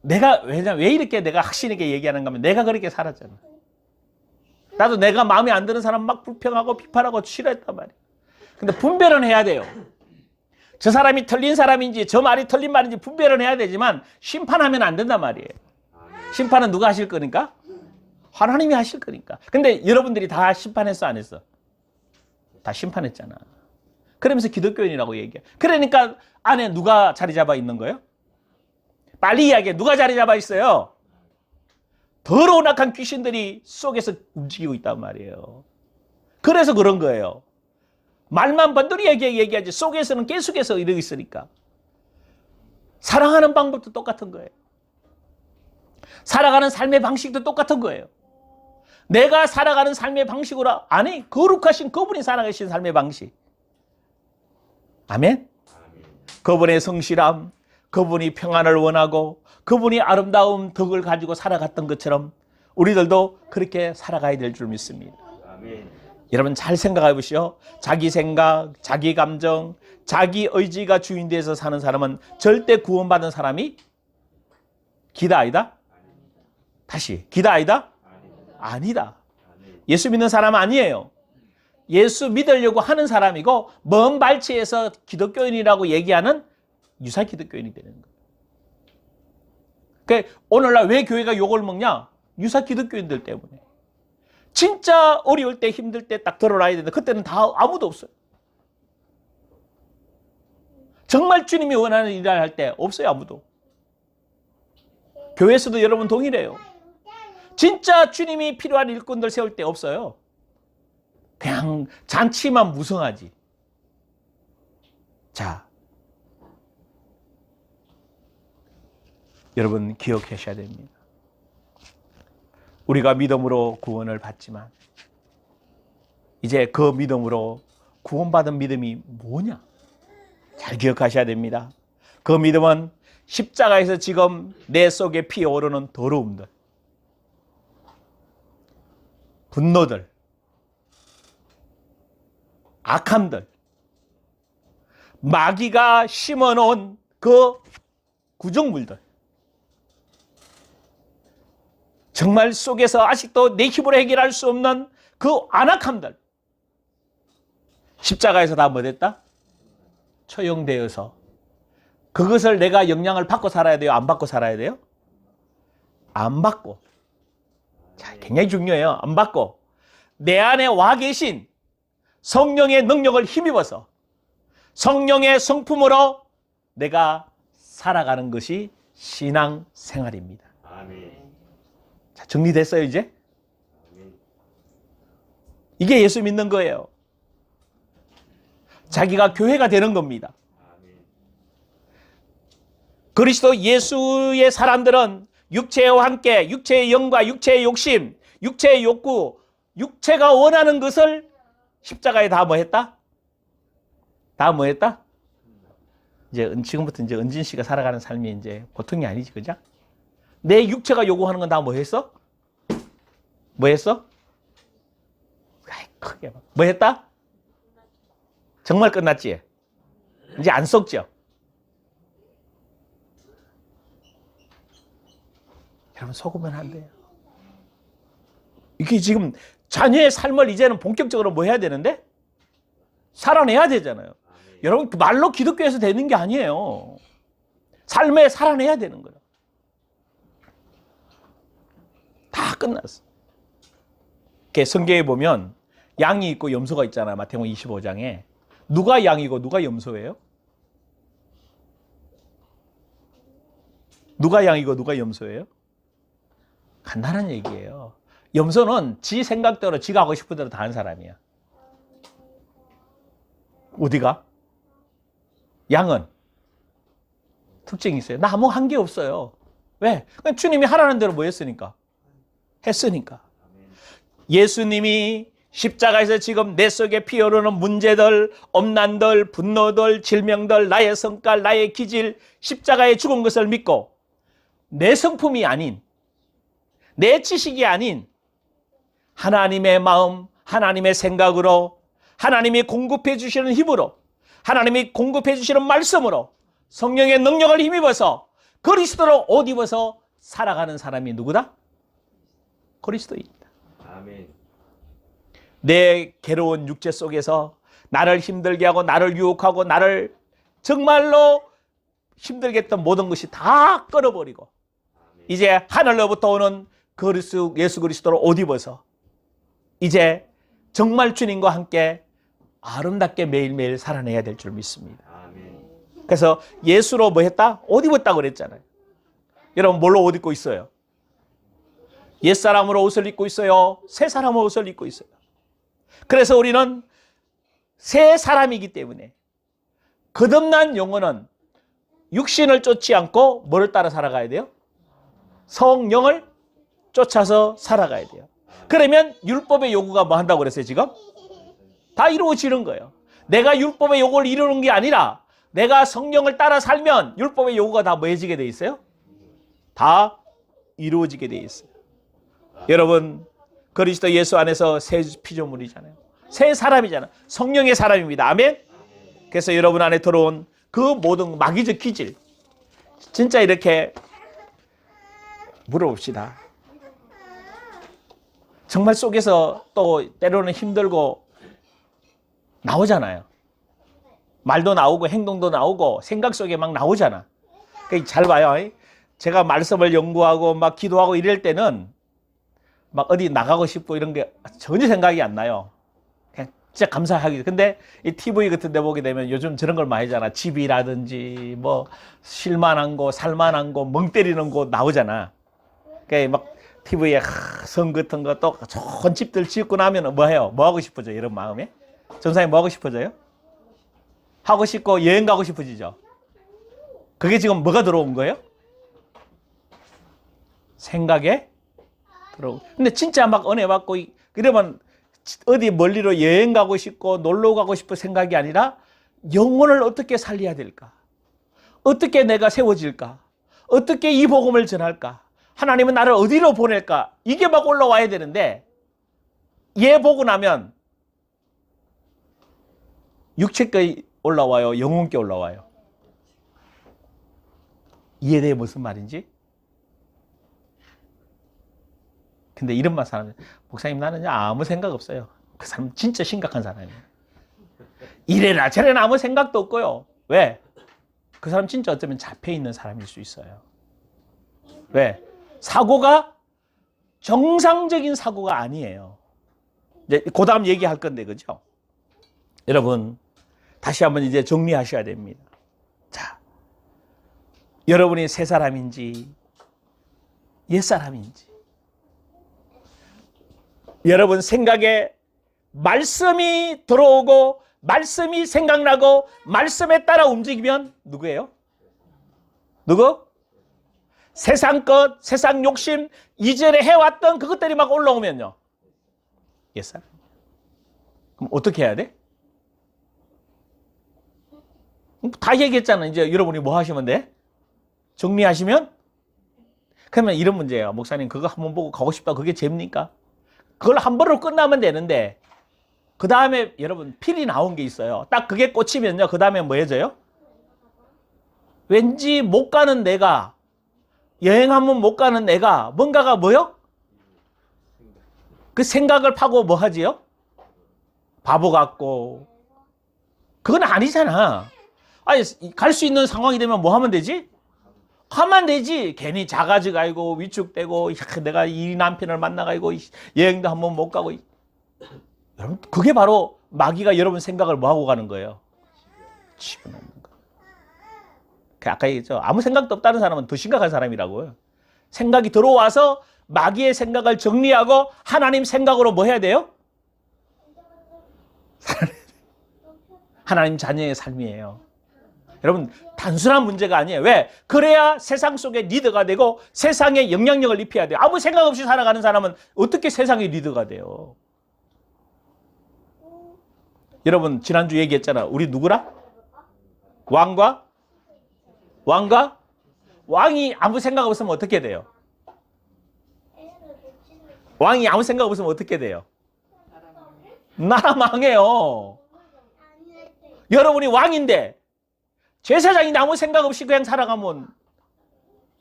왜 이렇게 내가 확신 있게 얘기하는가 하면 내가 그렇게 살았잖아. 나도 내가 마음에 안 드는 사람 막 불평하고 비판하고 싫어했단 말이야. 근데 분별은 해야 돼요. 저 사람이 틀린 사람인지 저 말이 틀린 말인지 분별은 해야 되지만 심판하면 안 된단 말이에요. 심판은 누가 하실 거니까? 하나님이 하실 거니까. 근데 여러분들이 다 심판했어, 안 했어? 다 심판했잖아. 그러면서 기독교인이라고 얘기해. 그러니까 안에 누가 자리 잡아 있는 거예요? 빨리 이야기해. 누가 자리 잡아 있어요? 더러운 악한 귀신들이 속에서 움직이고 있단 말이에요. 그래서 그런 거예요. 말만 번들이 얘기하지 속에서는 계속해서 이러고 있으니까. 사랑하는 방법도 똑같은 거예요. 살아가는 삶의 방식도 똑같은 거예요. 내가 살아가는 삶의 방식으로 아니 거룩하신 그분이 살아가신 삶의 방식. 아멘? 그분의 성실함, 그분이 평안을 원하고 그분이 아름다운 덕을 가지고 살아갔던 것처럼 우리들도 그렇게 살아가야 될 줄 믿습니다. 아멘. 여러분 잘 생각해 보시오. 자기 생각, 자기 감정, 자기 의지가 주인 돼서 사는 사람은 절대 구원받은 사람이 기다 아니다? 다시 기다 아니다? 아니다. 예수 믿는 사람 아니에요. 예수 믿으려고 하는 사람이고 먼 발치에서 기독교인이라고 얘기하는 유사 기독교인이 되는 거예요. 그러니까 오늘날 왜 교회가 욕을 먹냐? 유사 기독교인들 때문에. 진짜 어려울 때 힘들 때 딱 드러나야 되는데 그때는 다 아무도 없어요. 정말 주님이 원하는 일을 할 때 없어요. 아무도. 교회에서도 여러분 동일해요. 진짜 주님이 필요한 일꾼들 세울 때 없어요. 그냥 잔치만 무성하지. 자, 여러분 기억하셔야 됩니다. 우리가 믿음으로 구원을 받지만 이제 그 믿음으로 구원받은 믿음이 뭐냐? 잘 기억하셔야 됩니다. 그 믿음은 십자가에서 지금 내 속에 피어오르는 더러움들, 분노들, 악함들, 마귀가 심어놓은 그 구정물들, 정말 속에서 아직도 내 힘으로 해결할 수 없는 그 안악함들, 십자가에서 다 뭐 됐다? 처형되어서 그것을 내가 영향을 받고 살아야 돼요? 안 받고 살아야 돼요? 안 받고. 자, 굉장히 중요해요. 안 받고 내 안에 와 계신 성령의 능력을 힘입어서 성령의 성품으로 내가 살아가는 것이 신앙 생활입니다. 아멘. 자, 정리됐어요 이제? 아멘. 이게 예수 믿는 거예요. 자기가 교회가 되는 겁니다. 아멘. 그리스도 예수의 사람들은 육체와 함께 육체의 영과 육체의 욕심, 육체의 욕구, 육체가 원하는 것을 십자가에 다 뭐 했다? 다 뭐 했다? 이제 지금부터 이제 은진 씨가 살아가는 삶이 이제 보통이 아니지, 그죠? 내 육체가 요구하는 건 다 뭐 했어? 뭐 했어? 아이, 크게 뭐 했다? 정말 끝났지? 이제 안 썩죠? 여러분 속으면 안 돼요. 이게 지금 자녀의 삶을 이제는 본격적으로 뭐 해야 되는데? 살아내야 되잖아요. 아멘. 여러분 그 말로 기독교에서 되는 게 아니에요. 삶에 살아내야 되는 거예요. 다 끝났어. 성경에 보면 양이 있고 염소가 있잖아요. 마태복음 25장에. 누가 양이고 누가 염소예요? 누가 양이고 누가 염소예요? 간단한 얘기예요. 염소는 지 생각대로 지가 하고 싶은 대로 다 하는 사람이야. 어디가? 양은 특징이 있어요. 나 아무 한 게 없어요. 왜? 주님이 하라는 대로 뭐 했으니까. 했으니까. 예수님이 십자가에서 지금 내 속에 피어오르는 문제들, 엄난들, 분노들, 질명들, 나의 성깔, 나의 기질, 십자가에 죽은 것을 믿고 내 성품이 아닌, 내 지식이 아닌 하나님의 마음, 하나님의 생각으로, 하나님이 공급해 주시는 힘으로, 하나님이 공급해 주시는 말씀으로 성령의 능력을 힘입어서 그리스도로 옷 입어서 살아가는 사람이 누구다? 그리스도입니다. 아멘. 내 괴로운 육체 속에서 나를 힘들게 하고 나를 유혹하고 나를 정말로 힘들게 했던 모든 것이 다 끊어버리고 이제 하늘로부터 오는 예수 그리스도로 옷 입어서 이제 정말 주님과 함께 아름답게 매일매일 살아내야 될 줄 믿습니다. 아멘. 그래서 예수로 뭐 했다? 옷 입었다고 그랬잖아요. 여러분 뭘로 옷 입고 있어요? 옛사람으로 옷을 입고 있어요? 새 사람으로 옷을 입고 있어요. 그래서 우리는 새 사람이기 때문에 거듭난 영혼은 육신을 쫓지 않고 뭐를 따라 살아가야 돼요? 성령을 쫓아서 살아가야 돼요. 그러면 율법의 요구가 뭐 한다고 그랬어요 지금? 다 이루어지는 거예요. 내가 율법의 요구를 이루는 게 아니라 내가 성령을 따라 살면 율법의 요구가 다 뭐해지게 돼 있어요? 다 이루어지게 돼 있어요. 여러분 그리스도 예수 안에서 새 피조물이잖아요. 새 사람이잖아요. 성령의 사람입니다. 아멘. 그래서 여러분 안에 들어온 그 모든 마귀적 기질 진짜 이렇게 물어봅시다. 정말 속에서 또 때로는 힘들고 나오잖아요. 말도 나오고 행동도 나오고 생각 속에 막 나오잖아. 그러니까 잘 봐요. 제가 말씀을 연구하고 막 기도하고 이럴 때는 막 어디 나가고 싶고 이런 게 전혀 생각이 안 나요. 그냥 진짜 감사하기. 근데 이 TV 같은 데 보게 되면 요즘 저런 걸 많이 하잖아. 집이라든지 뭐 실만한 거, 살만한 거, 멍 때리는 거 나오잖아. 그러니까 막 TV에 성 같은 거 또 좋은 집들 짓고 나면 뭐 해요? 뭐 하고 싶어져요? 이런 마음에? 전사님 뭐 하고 싶어져요? 하고 싶고 여행 가고 싶어지죠? 그게 지금 뭐가 들어온 거예요? 생각에 들어오고. 근데 진짜 막 은혜 받고 그러면 어디 멀리로 여행 가고 싶고 놀러 가고 싶은 생각이 아니라 영혼을 어떻게 살려야 될까? 어떻게 내가 세워질까? 어떻게 이 복음을 전할까? 하나님은 나를 어디로 보낼까? 이게 막 올라와야 되는데 얘 보고 나면 육체께 올라와요? 영혼께 올라와요? 이해돼요? 무슨 말인지? 근데 이런 말 사람, 목사님 나는 아무 생각 없어요. 그 사람 진짜 심각한 사람이에요. 이래라 저래라 아무 생각도 없고요. 왜? 그 사람 진짜 어쩌면 잡혀있는 사람일 수 있어요. 왜? 사고가 정상적인 사고가 아니에요. 이제 그 다음 얘기할 건데, 그죠? 여러분, 다시 한번 이제 정리하셔야 됩니다. 자, 여러분이 새 사람인지, 옛 사람인지, 여러분 생각에 말씀이 들어오고, 말씀이 생각나고, 말씀에 따라 움직이면 누구예요? 누구? 세상 것, 세상 욕심, 이전에 해왔던 그것들이 막 올라오면요. 옛사람. 그럼 어떻게 해야 돼? 다 얘기했잖아. 이제 여러분이 뭐 하시면 돼? 정리하시면? 그러면 이런 문제예요. 목사님 그거 한번 보고 가고 싶다. 그게 죄입니까? 그걸 한 번으로 끝나면 되는데 그 다음에 여러분 필이 나온 게 있어요. 딱 그게 꽂히면요. 그 다음에 뭐 해져요? 왠지 못 가는 내가 여행 한번 못 가는 내가 뭔가가 뭐요? 그 생각을 파고 뭐 하지요? 바보 같고 그건 아니잖아. 아니 갈 수 있는 상황이 되면 뭐 하면 되지? 하면 되지. 괜히 작아지고 아이고 위축되고 내가 이 남편을 만나가지고 여행도 한번 못 가고 여러분 그게 바로 마귀가 여러분 생각을 뭐 하고 가는 거예요? 집어넣는 거. 아까 얘기했죠. 아무 생각도 없다는 사람은 더 심각한 사람이라고요. 생각이 들어와서 마귀의 생각을 정리하고 하나님 생각으로 뭐 해야 돼요? 하나님 자녀의 삶이에요. 여러분 단순한 문제가 아니에요. 왜? 그래야 세상 속에 리더가 되고 세상에 영향력을 입혀야 돼요. 아무 생각 없이 살아가는 사람은 어떻게 세상의 리더가 돼요? 여러분 지난주 얘기했잖아. 우리 누구라? 왕이 아무 생각 없으면 어떻게 돼요? 왕이 아무 생각 없으면 어떻게 돼요? 나라 망해요. 여러분이 왕인데 제사장이 아무 생각 없이 그냥 살아가면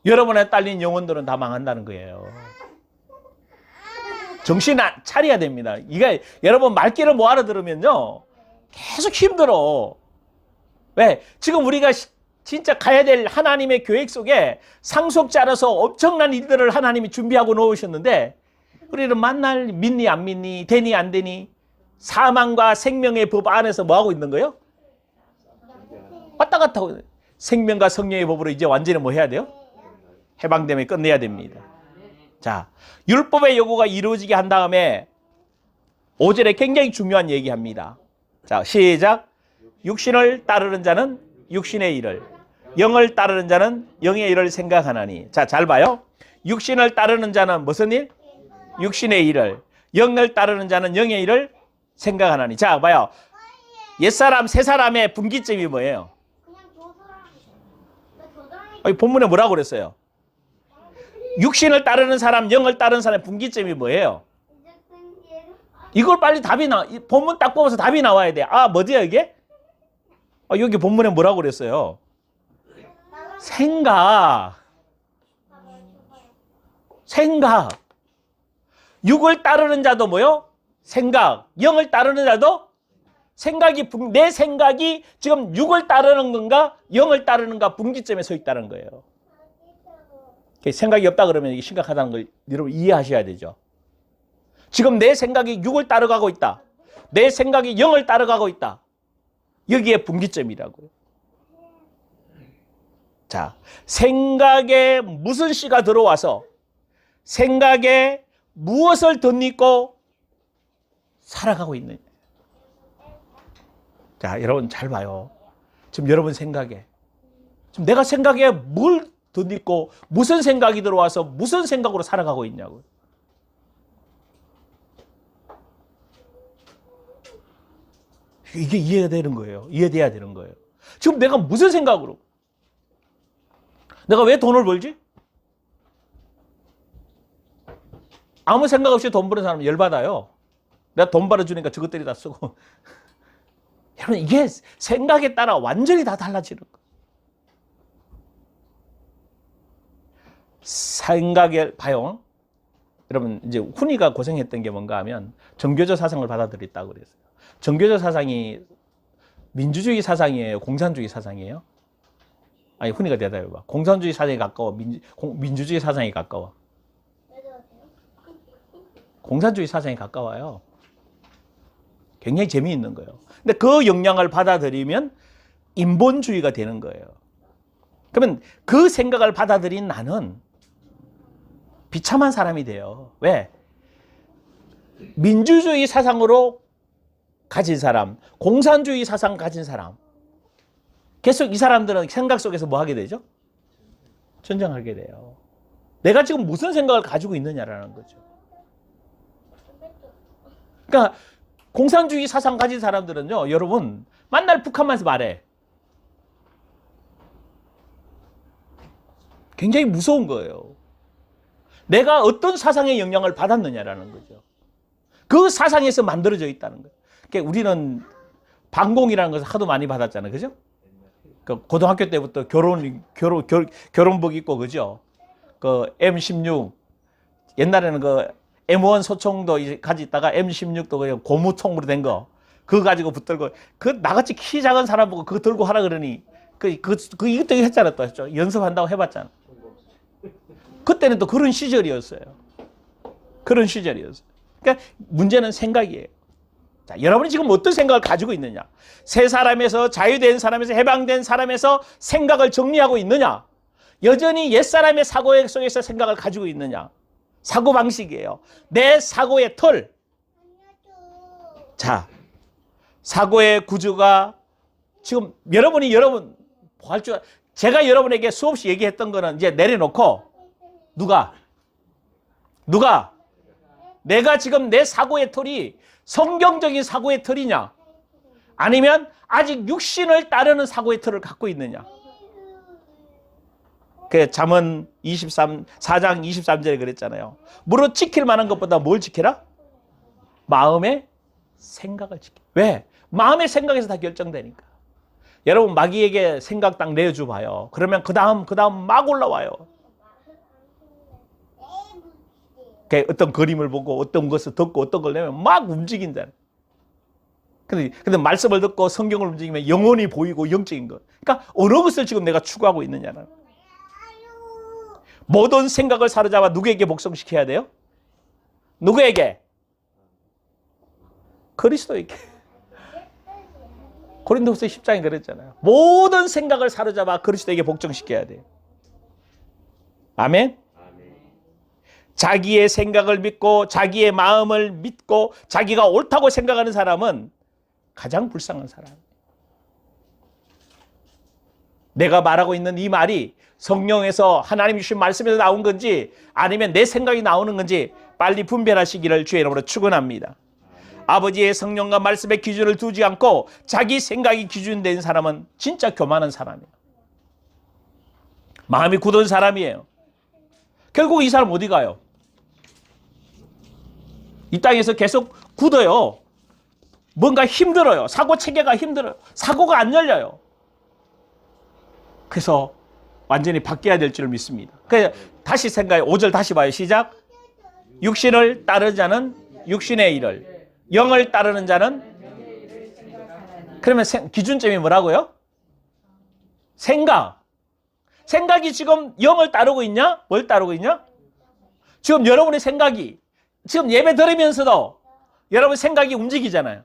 여러분에 딸린 영혼들은 다 망한다는 거예요. 정신 차려야 됩니다. 이게 여러분 말귀를 뭐 알아들으면요 계속 힘들어. 왜? 지금 우리가 진짜 가야 될 하나님의 계획 속에 상속자라서 엄청난 일들을 하나님이 준비하고 놓으셨는데 우리는 만날 믿니 안 믿니 되니 안 되니 사망과 생명의 법 안에서 뭐 하고 있는 거예요? 왔다 갔다 하고 생명과 성령의 법으로 이제 완전히 뭐 해야 돼요? 해방되면 끝내야 됩니다. 자, 율법의 요구가 이루어지게 한 다음에 5절에 굉장히 중요한 얘기합니다. 자, 시작. 육신을 따르는 자는 육신의 일을, 영을 따르는 자는 영의 일을 생각하나니. 자, 잘 봐요. 육신을 따르는 자는 무슨 일? 육신의 일을, 영을 따르는 자는 영의 일을 생각하나니. 자, 봐요. 옛사람, 새사람의 분기점이 뭐예요? 본문에 뭐라고 그랬어요? 육신을 따르는 사람, 영을 따르는 사람의 분기점이 뭐예요? 이걸 빨리 답이 본문 딱 뽑아서 답이 나와야 돼. 아, 뭐지요 이게? 여기 본문에 뭐라고 그랬어요? 생각. 육을 따르는 자도 뭐요? 생각. 영을 따르는 자도 내 생각이 지금 육을 따르는 건가 영을 따르는 건가 분기점에 서 있다는 거예요. 생각이 없다 그러면 이게 심각하다는 걸 여러분 이해하셔야 되죠. 지금 내 생각이 육을 따라가고 있다. 내 생각이 영을 따라가고 있다. 여기에 분기점이라고요. 자, 생각에 무슨 씨가 들어와서 생각에 무엇을 덧입고 살아가고 있느냐. 자, 여러분 잘 봐요. 지금 여러분 생각에 지금 내가 생각에 뭘 덧입고 무슨 생각이 들어와서 무슨 생각으로 살아가고 있냐고요. 이게 이해가 되는 거예요. 이해돼야 되는 거예요. 지금 내가 무슨 생각으로 내가 왜 돈을 벌지? 아무 생각 없이 돈 버는 사람은 열받아요. 내가 돈 벌어주니까 저것들이 다 쓰고. 여러분 이게 생각에 따라 완전히 다 달라지는 거예요. 생각에 봐요. 여러분 이제 훈이가 고생했던 게 뭔가 하면 정교조 사상을 받아들였다고 그랬어요. 정교조 사상이 민주주의 사상이에요? 공산주의 사상이에요? 아니 훈이가 대답해봐. 공산주의 사상이 가까워? 민주주의 사상이 가까워? 공산주의 사상이 가까워요. 굉장히 재미있는 거예요. 근데 그 영향을 받아들이면 인본주의가 되는 거예요. 그러면 그 생각을 받아들인 나는 비참한 사람이 돼요. 왜? 민주주의 사상으로 가진 사람, 공산주의 사상 가진 사람. 계속 이 사람들은 생각 속에서 뭐 하게 되죠? 전쟁하게 돼요. 내가 지금 무슨 생각을 가지고 있느냐라는 거죠. 그러니까 공산주의 사상 가진 사람들은요, 여러분 맨날 북한만서 말해. 굉장히 무서운 거예요. 내가 어떤 사상의 영향을 받았느냐라는 거죠. 그 사상에서 만들어져 있다는 거예요. 그러니까 우리는 반공이라는 것을 하도 많이 받았잖아요. 그죠? 그 고등학교 때부터 결혼복 입고, 그죠? 그 M16, 옛날에는 그 M1 소총도 가지고 있다가 M16도 그냥 고무총으로 된 거, 그거 가지고 붙들고, 그 나같이 키 작은 사람 보고 그거 들고 하라 그러니, 이것도 했잖아, 또 했죠. 연습한다고 해봤잖아. 그때는 또 그런 시절이었어요. 그런 시절이었어요. 그러니까 문제는 생각이에요. 자, 여러분이 지금 어떤 생각을 가지고 있느냐? 새 사람에서, 자유된 사람에서, 해방된 사람에서 생각을 정리하고 있느냐? 여전히 옛사람의 사고 속에서 생각을 가지고 있느냐? 사고방식이에요. 내 사고의 틀. 자, 사고의 구조가 지금 여러분 할 줄, 제가 여러분에게 수없이 얘기했던 거는 이제 내려놓고 누가 내가 지금 내 사고의 틀이 성경적인 사고의 틀이냐, 아니면 아직 육신을 따르는 사고의 틀을 갖고 있느냐. 그 잠언 4장 23절에 그랬잖아요. 무릇 지킬 만한 것보다 뭘 지키라? 마음의 생각을 지켜. 왜? 마음의 생각에서 다 결정되니까. 여러분 마귀에게 생각 딱 내어줘 봐요. 그러면 그 다음 막 올라와요. 어떤 그림을 보고 어떤 것을 듣고 어떤 걸 내면 막 움직인다. 근데 말씀을 듣고 성경을 움직이면 영혼이 보이고 영적인 것. 그러니까 어느 것을 지금 내가 추구하고 있느냐는. 모든 생각을 사로잡아 누구에게 복종시켜야 돼요? 누구에게? 그리스도에게. 고린도후서 10장에 그랬잖아요. 모든 생각을 사로잡아 그리스도에게 복종시켜야 돼요. 아멘? 자기의 생각을 믿고 자기의 마음을 믿고 자기가 옳다고 생각하는 사람은 가장 불쌍한 사람이에요. 내가 말하고 있는 이 말이 성령에서 하나님 주신 말씀에서 나온 건지 아니면 내 생각이 나오는 건지 빨리 분별하시기를 주의 이름으로 축원합니다. 아버지의 성령과 말씀의 기준을 두지 않고 자기 생각이 기준된 사람은 진짜 교만한 사람이에요. 마음이 굳은 사람이에요. 결국 이 사람 어디 가요? 이 땅에서 계속 굳어요. 뭔가 힘들어요. 사고 체계가 힘들어요. 사고가 안 열려요. 그래서 완전히 바뀌어야 될 줄 믿습니다. 그래서 다시 생각해. 5절 다시 봐요. 시작. 육신을 따르는 자는 육신의 일을, 영을 따르는 자는. 그러면 기준점이 뭐라고요? 생각. 생각이 지금 영을 따르고 있냐? 뭘 따르고 있냐? 지금 여러분의 생각이 지금 예배 들으면서도 여러분 생각이 움직이잖아요.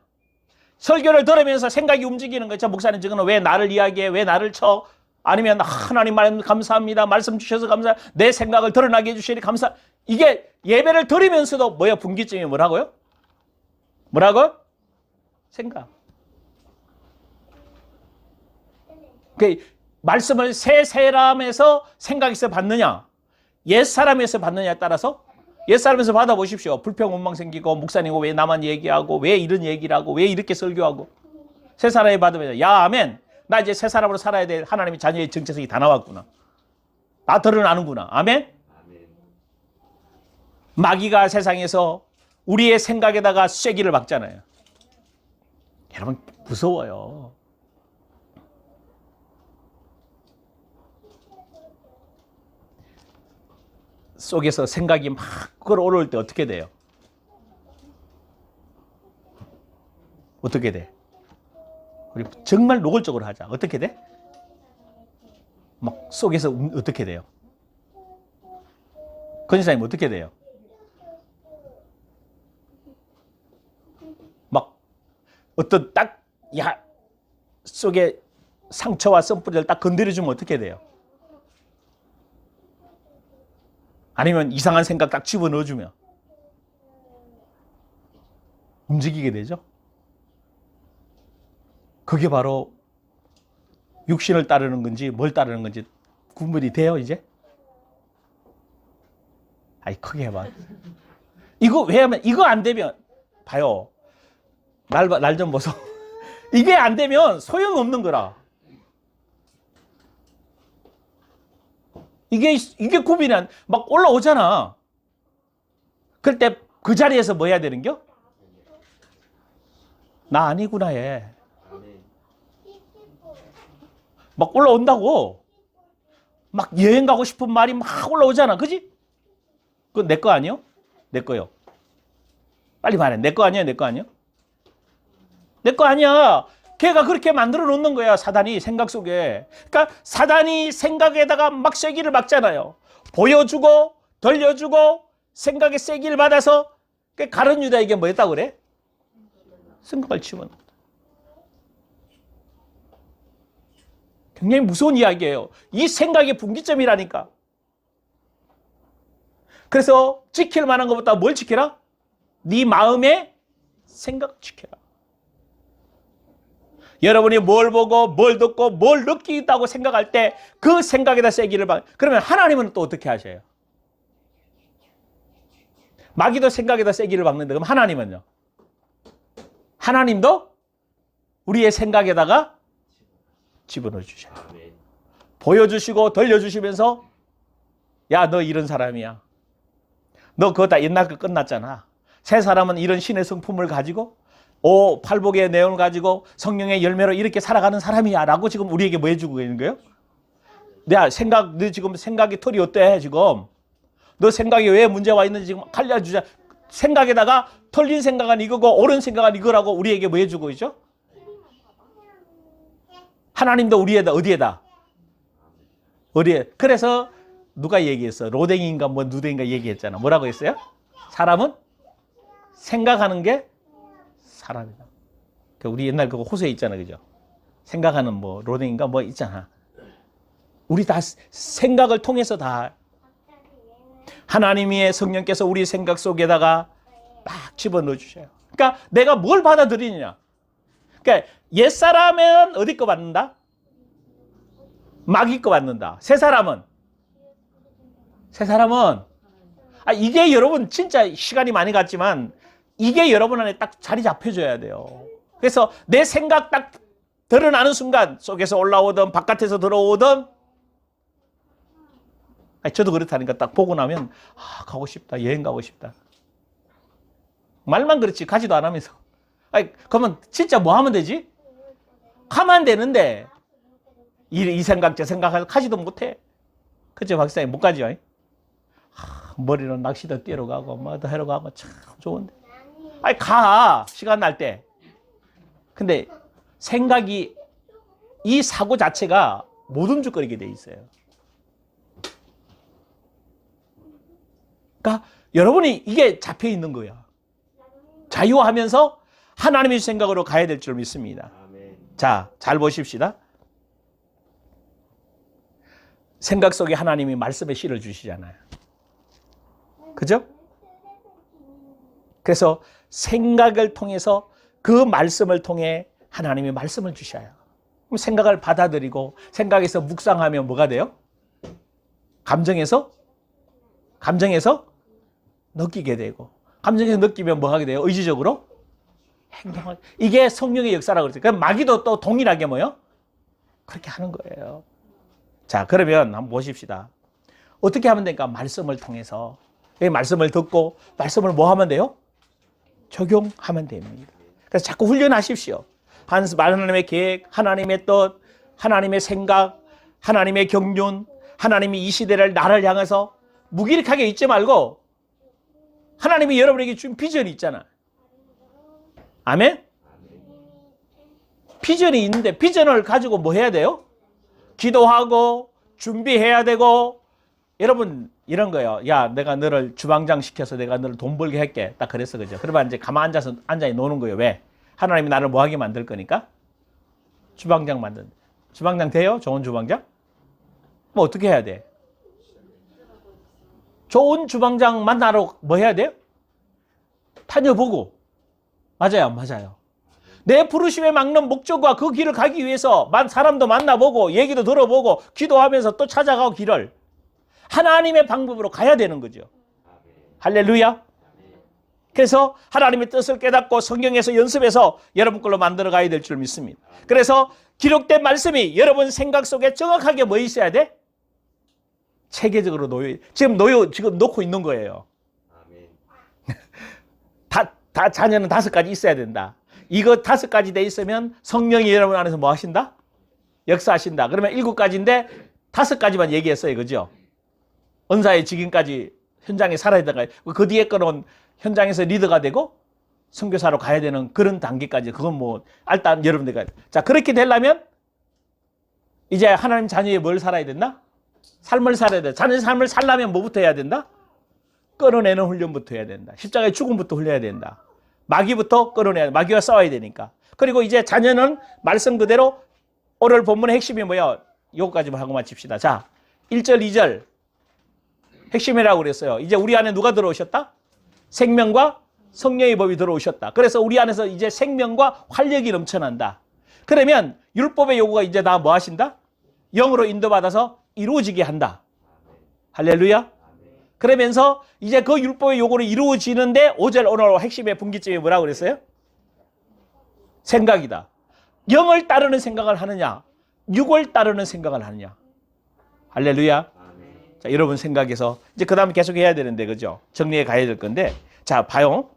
설교를 들으면서 생각이 움직이는 거죠. 목사님 지금 왜 나를 이야기해? 왜 나를 쳐? 아니면 하나님 말씀 감사합니다. 말씀 주셔서 감사합니다. 내 생각을 드러나게 해주시니 감사. 이게 예배를 들으면서도 뭐야? 분기점이 뭐라고요? 뭐라고? 생각. 그 말씀을 새 사람에서 생각에서 받느냐, 옛 사람에서 받느냐에 따라서 옛 사람에서 받아보십시오. 불평 원망 생기고 목사님 왜 나만 얘기하고 왜 이런 얘기를 하고 왜 이렇게 설교하고. 새 사람이 받으면 야 아멘. 나 이제 새 사람으로 살아야 돼. 하나님의 자녀의 정체성이 다 나왔구나. 다 드러나는구나. 아멘. 마귀가 세상에서 우리의 생각에다가 쐐기를 박잖아요. 여러분 무서워요. 속에서 생각이 막 끌어올릴 때 어떻게 돼요? 어떻게 돼? 우리 정말 노골적으로 하자. 어떻게 돼? 막 속에서 어떻게 돼요? 권지사님 어떻게 돼요? 막 어떤 딱 속에 상처와 썬뿌리를 딱 건드려주면 어떻게 돼요? 아니면 이상한 생각 딱 집어넣어주면 움직이게 되죠. 그게 바로 육신을 따르는 건지 뭘 따르는 건지 구분이 돼요 이제? 아이 크게 해봐. 이거 왜 하면 이거 안 되면 봐요. 날 좀 보소. 이게 안 되면 소용없는 거라. 이게 구분이 막 올라오잖아. 그럴 때 그 자리에서 뭐 해야 되는겨? 나 아니구나 해. 막 올라온다고. 막 여행 가고 싶은 말이 막 올라오잖아. 그지? 그건 내 거 아니요? 내 거요. 빨리 말해. 내 거 아니야? 내 거 아니야? 내 거 아니야. 걔가 그렇게 만들어 놓는 거야. 사단이 생각 속에. 그러니까 사단이 생각에다가 막 쐐기를 박잖아요. 보여주고 들려주고 생각에 쐐기를 받아서 가룟 유다에게 뭐 했다고 그래? 생각을 집어넣는다. 굉장히 무서운 이야기예요. 이 생각의 분기점이라니까. 그래서 지킬 만한 것보다 뭘 지켜라? 네 마음의 생각 지켜라. 여러분이 뭘 보고 뭘 듣고 뭘 느끼다고 생각할 때 그 생각에다 쐐기를 박. 그러면 하나님은 또 어떻게 하셔요? 마귀도 생각에다 쐐기를 박는데 그럼 하나님은요? 하나님도 우리의 생각에다가 집어넣어 주셔요. 보여주시고 들려주시면서 야 너 이런 사람이야. 너 그거 다 옛날 거 끝났잖아. 새 사람은 이런 신의 성품을 가지고 팔복의 내용을 가지고 성령의 열매로 이렇게 살아가는 사람이야 라고 지금 우리에게 뭐 해주고 있는 거예요? 너 지금 생각의 털이 어때 지금? 너 생각이 왜 문제가 있는지 지금 알려주자. 생각에다가 틀린 생각은 이거고 옳은 생각은 이거라고 우리에게 뭐 해주고 있죠? 하나님도 우리에다 어디에다? 어디에? 그래서 누가 얘기했어? 로댕인가 뭐 누댕인가 얘기했잖아. 뭐라고 했어요? 사람은 생각하는 게 사람이다. 우리 옛날 그거 호수에 있잖아, 그죠? 생각하는 뭐 로댕인가 뭐 있잖아. 우리 다 생각을 통해서 다 하나님의 성령께서 우리 생각 속에다가 막 집어넣어 주셔요. 그러니까 내가 뭘 받아들이느냐. 그러니까 옛사람은 어디 거 받는다? 마귀 거 받는다. 새 사람은 이게 여러분 진짜 시간이 많이 갔지만 이게 여러분 안에 딱 자리 잡혀줘야 돼요. 그래서 내 생각 딱 드러나는 순간 속에서 올라오든 바깥에서 들어오든 저도 그렇다니까 딱 보고 나면 가고 싶다. 여행 가고 싶다. 말만 그렇지 가지도 안 하면서. 그러면 진짜 뭐 하면 되지? 가면 되는데 이 생각 저 생각을 가지도 못해. 그죠 박사님 못 가죠? 머리는 낚시도 뛰러 가고 뭐도 하러 가고 참 좋은데. 가 시간 날 때. 근데 생각이 이 사고 자체가 못 움직거리게 돼 있어요. 그러니까 여러분이 이게 잡혀 있는 거야. 자유하면서 하나님의 생각으로 가야 될 줄 믿습니다. 아멘. 자, 잘 보십시다. 생각 속에 하나님이 말씀의 씨를 주시잖아요. 그죠? 그래서 생각을 통해서 그 말씀을 통해 하나님이 말씀을 주셔요. 그럼 생각을 받아들이고 생각에서 묵상하면 뭐가 돼요? 감정에서 느끼게 되고 감정에서 느끼면 뭐 하게 돼요? 의지적으로 행동하게. 이게 성령의 역사라고 그러죠. 그럼 마귀도 또 동일하게 뭐요? 그렇게 하는 거예요. 자, 그러면 한번 보십시다. 어떻게 하면 되니까 말씀을 통해서 이 말씀을 듣고 말씀을 뭐 하면 돼요? 적용하면 됩니다. 그래서 자꾸 훈련하십시오. 하나님의 계획, 하나님의 뜻, 하나님의 생각, 하나님의 경륜, 하나님이 이 시대를 나를 향해서 무기력하게 있지 말고 하나님이 여러분에게 준 비전이 있잖아. 아멘? 비전이 있는데 비전을 가지고 뭐 해야 돼요? 기도하고 준비해야 되고. 여러분 이런 거예요. 야, 내가 너를 주방장 시켜서 내가 너를 돈 벌게 할게. 딱 그랬어, 그죠? 그러면 이제 가만 앉아 노는 거예요. 왜? 하나님이 나를 뭐 하게 만들 거니까? 주방장 주방장 돼요? 좋은 주방장? 뭐 어떻게 해야 돼? 좋은 주방장 만나러 뭐 해야 돼요? 다녀보고. 맞아요. 내 부르심에 맞는 목적과 그 길을 가기 위해서 사람도 만나보고 얘기도 들어보고 기도하면서 또 찾아가고 길을 하나님의 방법으로 가야 되는 거죠. 할렐루야. 그래서 하나님의 뜻을 깨닫고 성경에서 연습해서 여러분 걸로 만들어 가야 될 줄 믿습니다. 그래서 기록된 말씀이 여러분 생각 속에 정확하게 뭐 있어야 돼? 체계적으로 지금 놓고 있는 거예요. 다 자녀는 5가지 있어야 된다. 이거 5가지 돼 있으면 성령이 여러분 안에서 뭐 하신다? 역사하신다. 그러면 7가지인데 5가지만 얘기했어요. 그죠? 은사의 직임까지 현장에 살아야 되는 그 뒤에 거는 현장에서 리더가 되고 선교사로 가야 되는 그런 단계까지. 그건 뭐 일단 여러분들가 자, 그렇게 되려면 이제 하나님 자녀의 뭘 살아야 된다? 삶을 살아야 돼. 자녀의 삶을 살려면 뭐부터 해야 된다? 끌어내는 훈련부터 해야 된다. 십자가의 죽음부터 훈련해야 된다. 마귀부터 끌어내야 돼. 마귀와 싸워야 되니까. 그리고 이제 자녀는 말씀 그대로 오늘 본문의 핵심이 뭐야? 요거까지만 하고 마칩시다. 자, 1절, 2절 핵심이라고 그랬어요. 이제 우리 안에 누가 들어오셨다? 생명과 성령의 법이 들어오셨다. 그래서 우리 안에서 이제 생명과 활력이 넘쳐난다. 그러면 율법의 요구가 이제 다 뭐 하신다? 영으로 인도받아서 이루어지게 한다. 할렐루야. 그러면서 이제 그 율법의 요구는 이루어지는데 5절 오늘 핵심의 분기점이 뭐라고 그랬어요? 생각이다. 영을 따르는 생각을 하느냐, 육을 따르는 생각을 하느냐. 할렐루야. 자, 여러분 생각에서 이제 그 다음에 계속 해야 되는데, 그죠? 정리해 가야 될 건데, 자, 봐요.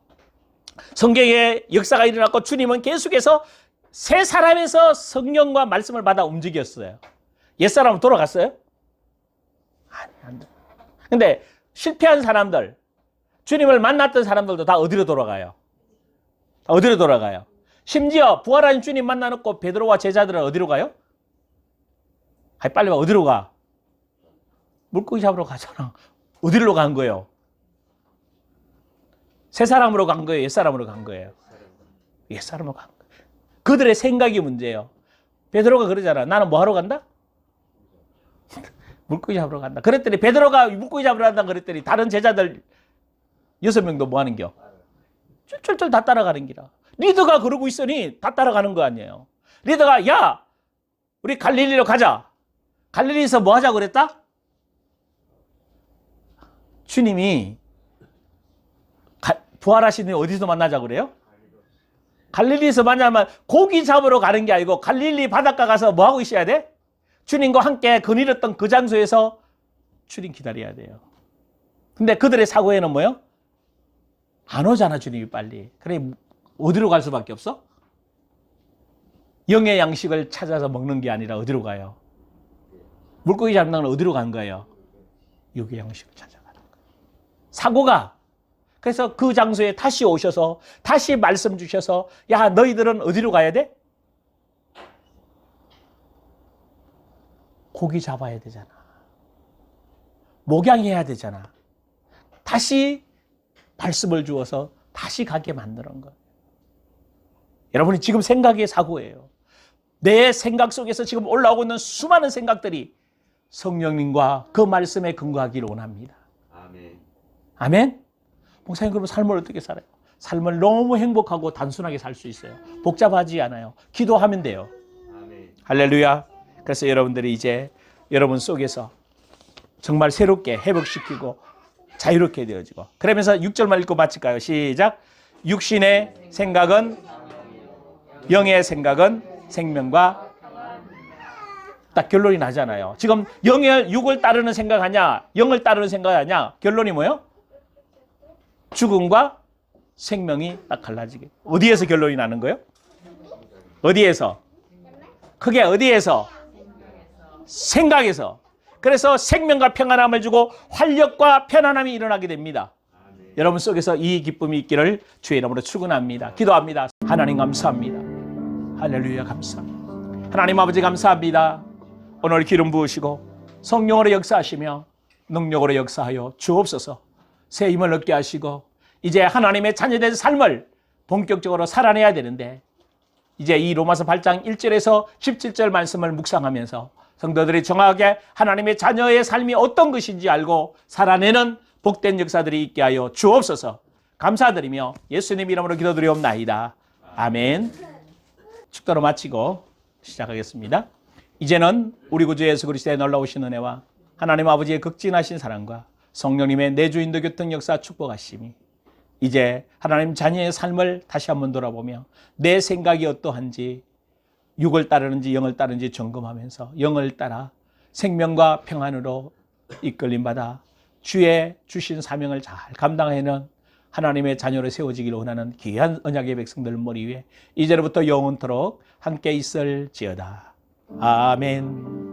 성경에 역사가 일어났고 주님은 계속해서 새 사람에서 성령과 말씀을 받아 움직였어요. 옛사람은 돌아갔어요? 아니, 안 돼. 근데 실패한 사람들, 주님을 만났던 사람들도 다 어디로 돌아가요? 다 어디로 돌아가요? 심지어 부활하신 주님 만나놓고 베드로와 제자들은 어디로 가요? 아이, 빨리 와. 어디로 가? 물고기 잡으러 가잖아. 어디로 간 거예요? 새 사람으로 간 거예요? 옛 사람으로 간 거예요? 옛 사람으로 간 거예요. 그들의 생각이 문제예요. 베드로가 그러잖아. 나는 뭐 하러 간다? 물고기 잡으러 간다. 그랬더니 베드로가 물고기 잡으러 간다 그랬더니 다른 제자들 6명도 뭐 하는 겨? 쫄쫄쫄 다 따라가는 기라. 리더가 그러고 있으니 다 따라가는 거 아니에요. 리더가 야, 우리 갈릴리로 가자. 갈릴리에서 뭐 하자고 그랬다? 주님이 부활하신 후에 어디서 만나자고 그래요? 갈릴리에서 만나면 고기 잡으러 가는 게 아니고 갈릴리 바닷가 가서 뭐 하고 있어야 돼? 주님과 함께 거닐었던 그 장소에서 주님 기다려야 돼요. 근데 그들의 사고에는 뭐예요? 안 오잖아, 주님이 빨리. 그래, 어디로 갈 수밖에 없어? 영의 양식을 찾아서 먹는 게 아니라 어디로 가요? 물고기 잡는 건 어디로 간 거예요? 육의 양식을 찾아가는 거예요. 사고가. 그래서 그 장소에 다시 오셔서 다시 말씀 주셔서 야, 너희들은 어디로 가야 돼? 고기 잡아야 되잖아. 목양해야 되잖아. 다시 말씀을 주어서 다시 가게 만드는 거예요. 여러분이 지금 생각의 사고예요. 내 생각 속에서 지금 올라오고 있는 수많은 생각들이 성령님과 그 말씀에 근거하기를 원합니다. 아멘. 아멘? 목사님, 그러면 삶을 어떻게 살아요? 삶을 너무 행복하고 단순하게 살 수 있어요. 복잡하지 않아요. 기도하면 돼요. 아멘. 할렐루야. 그래서 여러분들이 이제 여러분 속에서 정말 새롭게 회복시키고 자유롭게 되어지고, 그러면서 6절만 읽고 마칠까요? 시작. 육신의 생각은 영의 생각은 생명과, 딱 결론이 나잖아요. 지금 육을 따르는 생각하냐 영을 따르는 생각하냐, 결론이 뭐예요? 죽음과 생명이 딱 갈라지게. 어디에서 결론이 나는 거예요? 어디에서? 그게 어디에서? 생각에서. 그래서 생명과 평안함을 주고 활력과 편안함이 일어나게 됩니다. 아멘. 여러분 속에서 이 기쁨이 있기를 주의 이름으로 축원합니다. 기도합니다. 하나님 감사합니다. 할렐루야, 감사합니다. 하나님 아버지 감사합니다. 오늘 기름 부으시고 성령으로 역사하시며 능력으로 역사하여 주옵소서. 새 힘을 얻게 하시고 이제 하나님의 자녀된 삶을 본격적으로 살아내야 되는데, 이제 이 로마서 8장 1절에서 17절 말씀을 묵상하면서 성도들이 정확하게 하나님의 자녀의 삶이 어떤 것인지 알고 살아내는 복된 역사들이 있게 하여 주옵소서. 감사드리며 예수님 이름으로 기도드리옵나이다. 아멘. 축도로 마치고 시작하겠습니다. 이제는 우리 구주 예수 그리스도의 놀라우신 은혜와 하나님 아버지의 극진하신 사랑과 성령님의 내주인도 교통 역사 축복하심이 이제 하나님 자녀의 삶을 다시 한번 돌아보며 내 생각이 어떠한지, 육을 따르는지 영을 따르는지 점검하면서 영을 따라 생명과 평안으로 이끌림 받아 주의 주신 사명을 잘 감당하는 하나님의 자녀로 세워지기를 원하는 귀한 언약의 백성들 머리 위에 이제로부터 영원토록 함께 있을지어다. 아멘.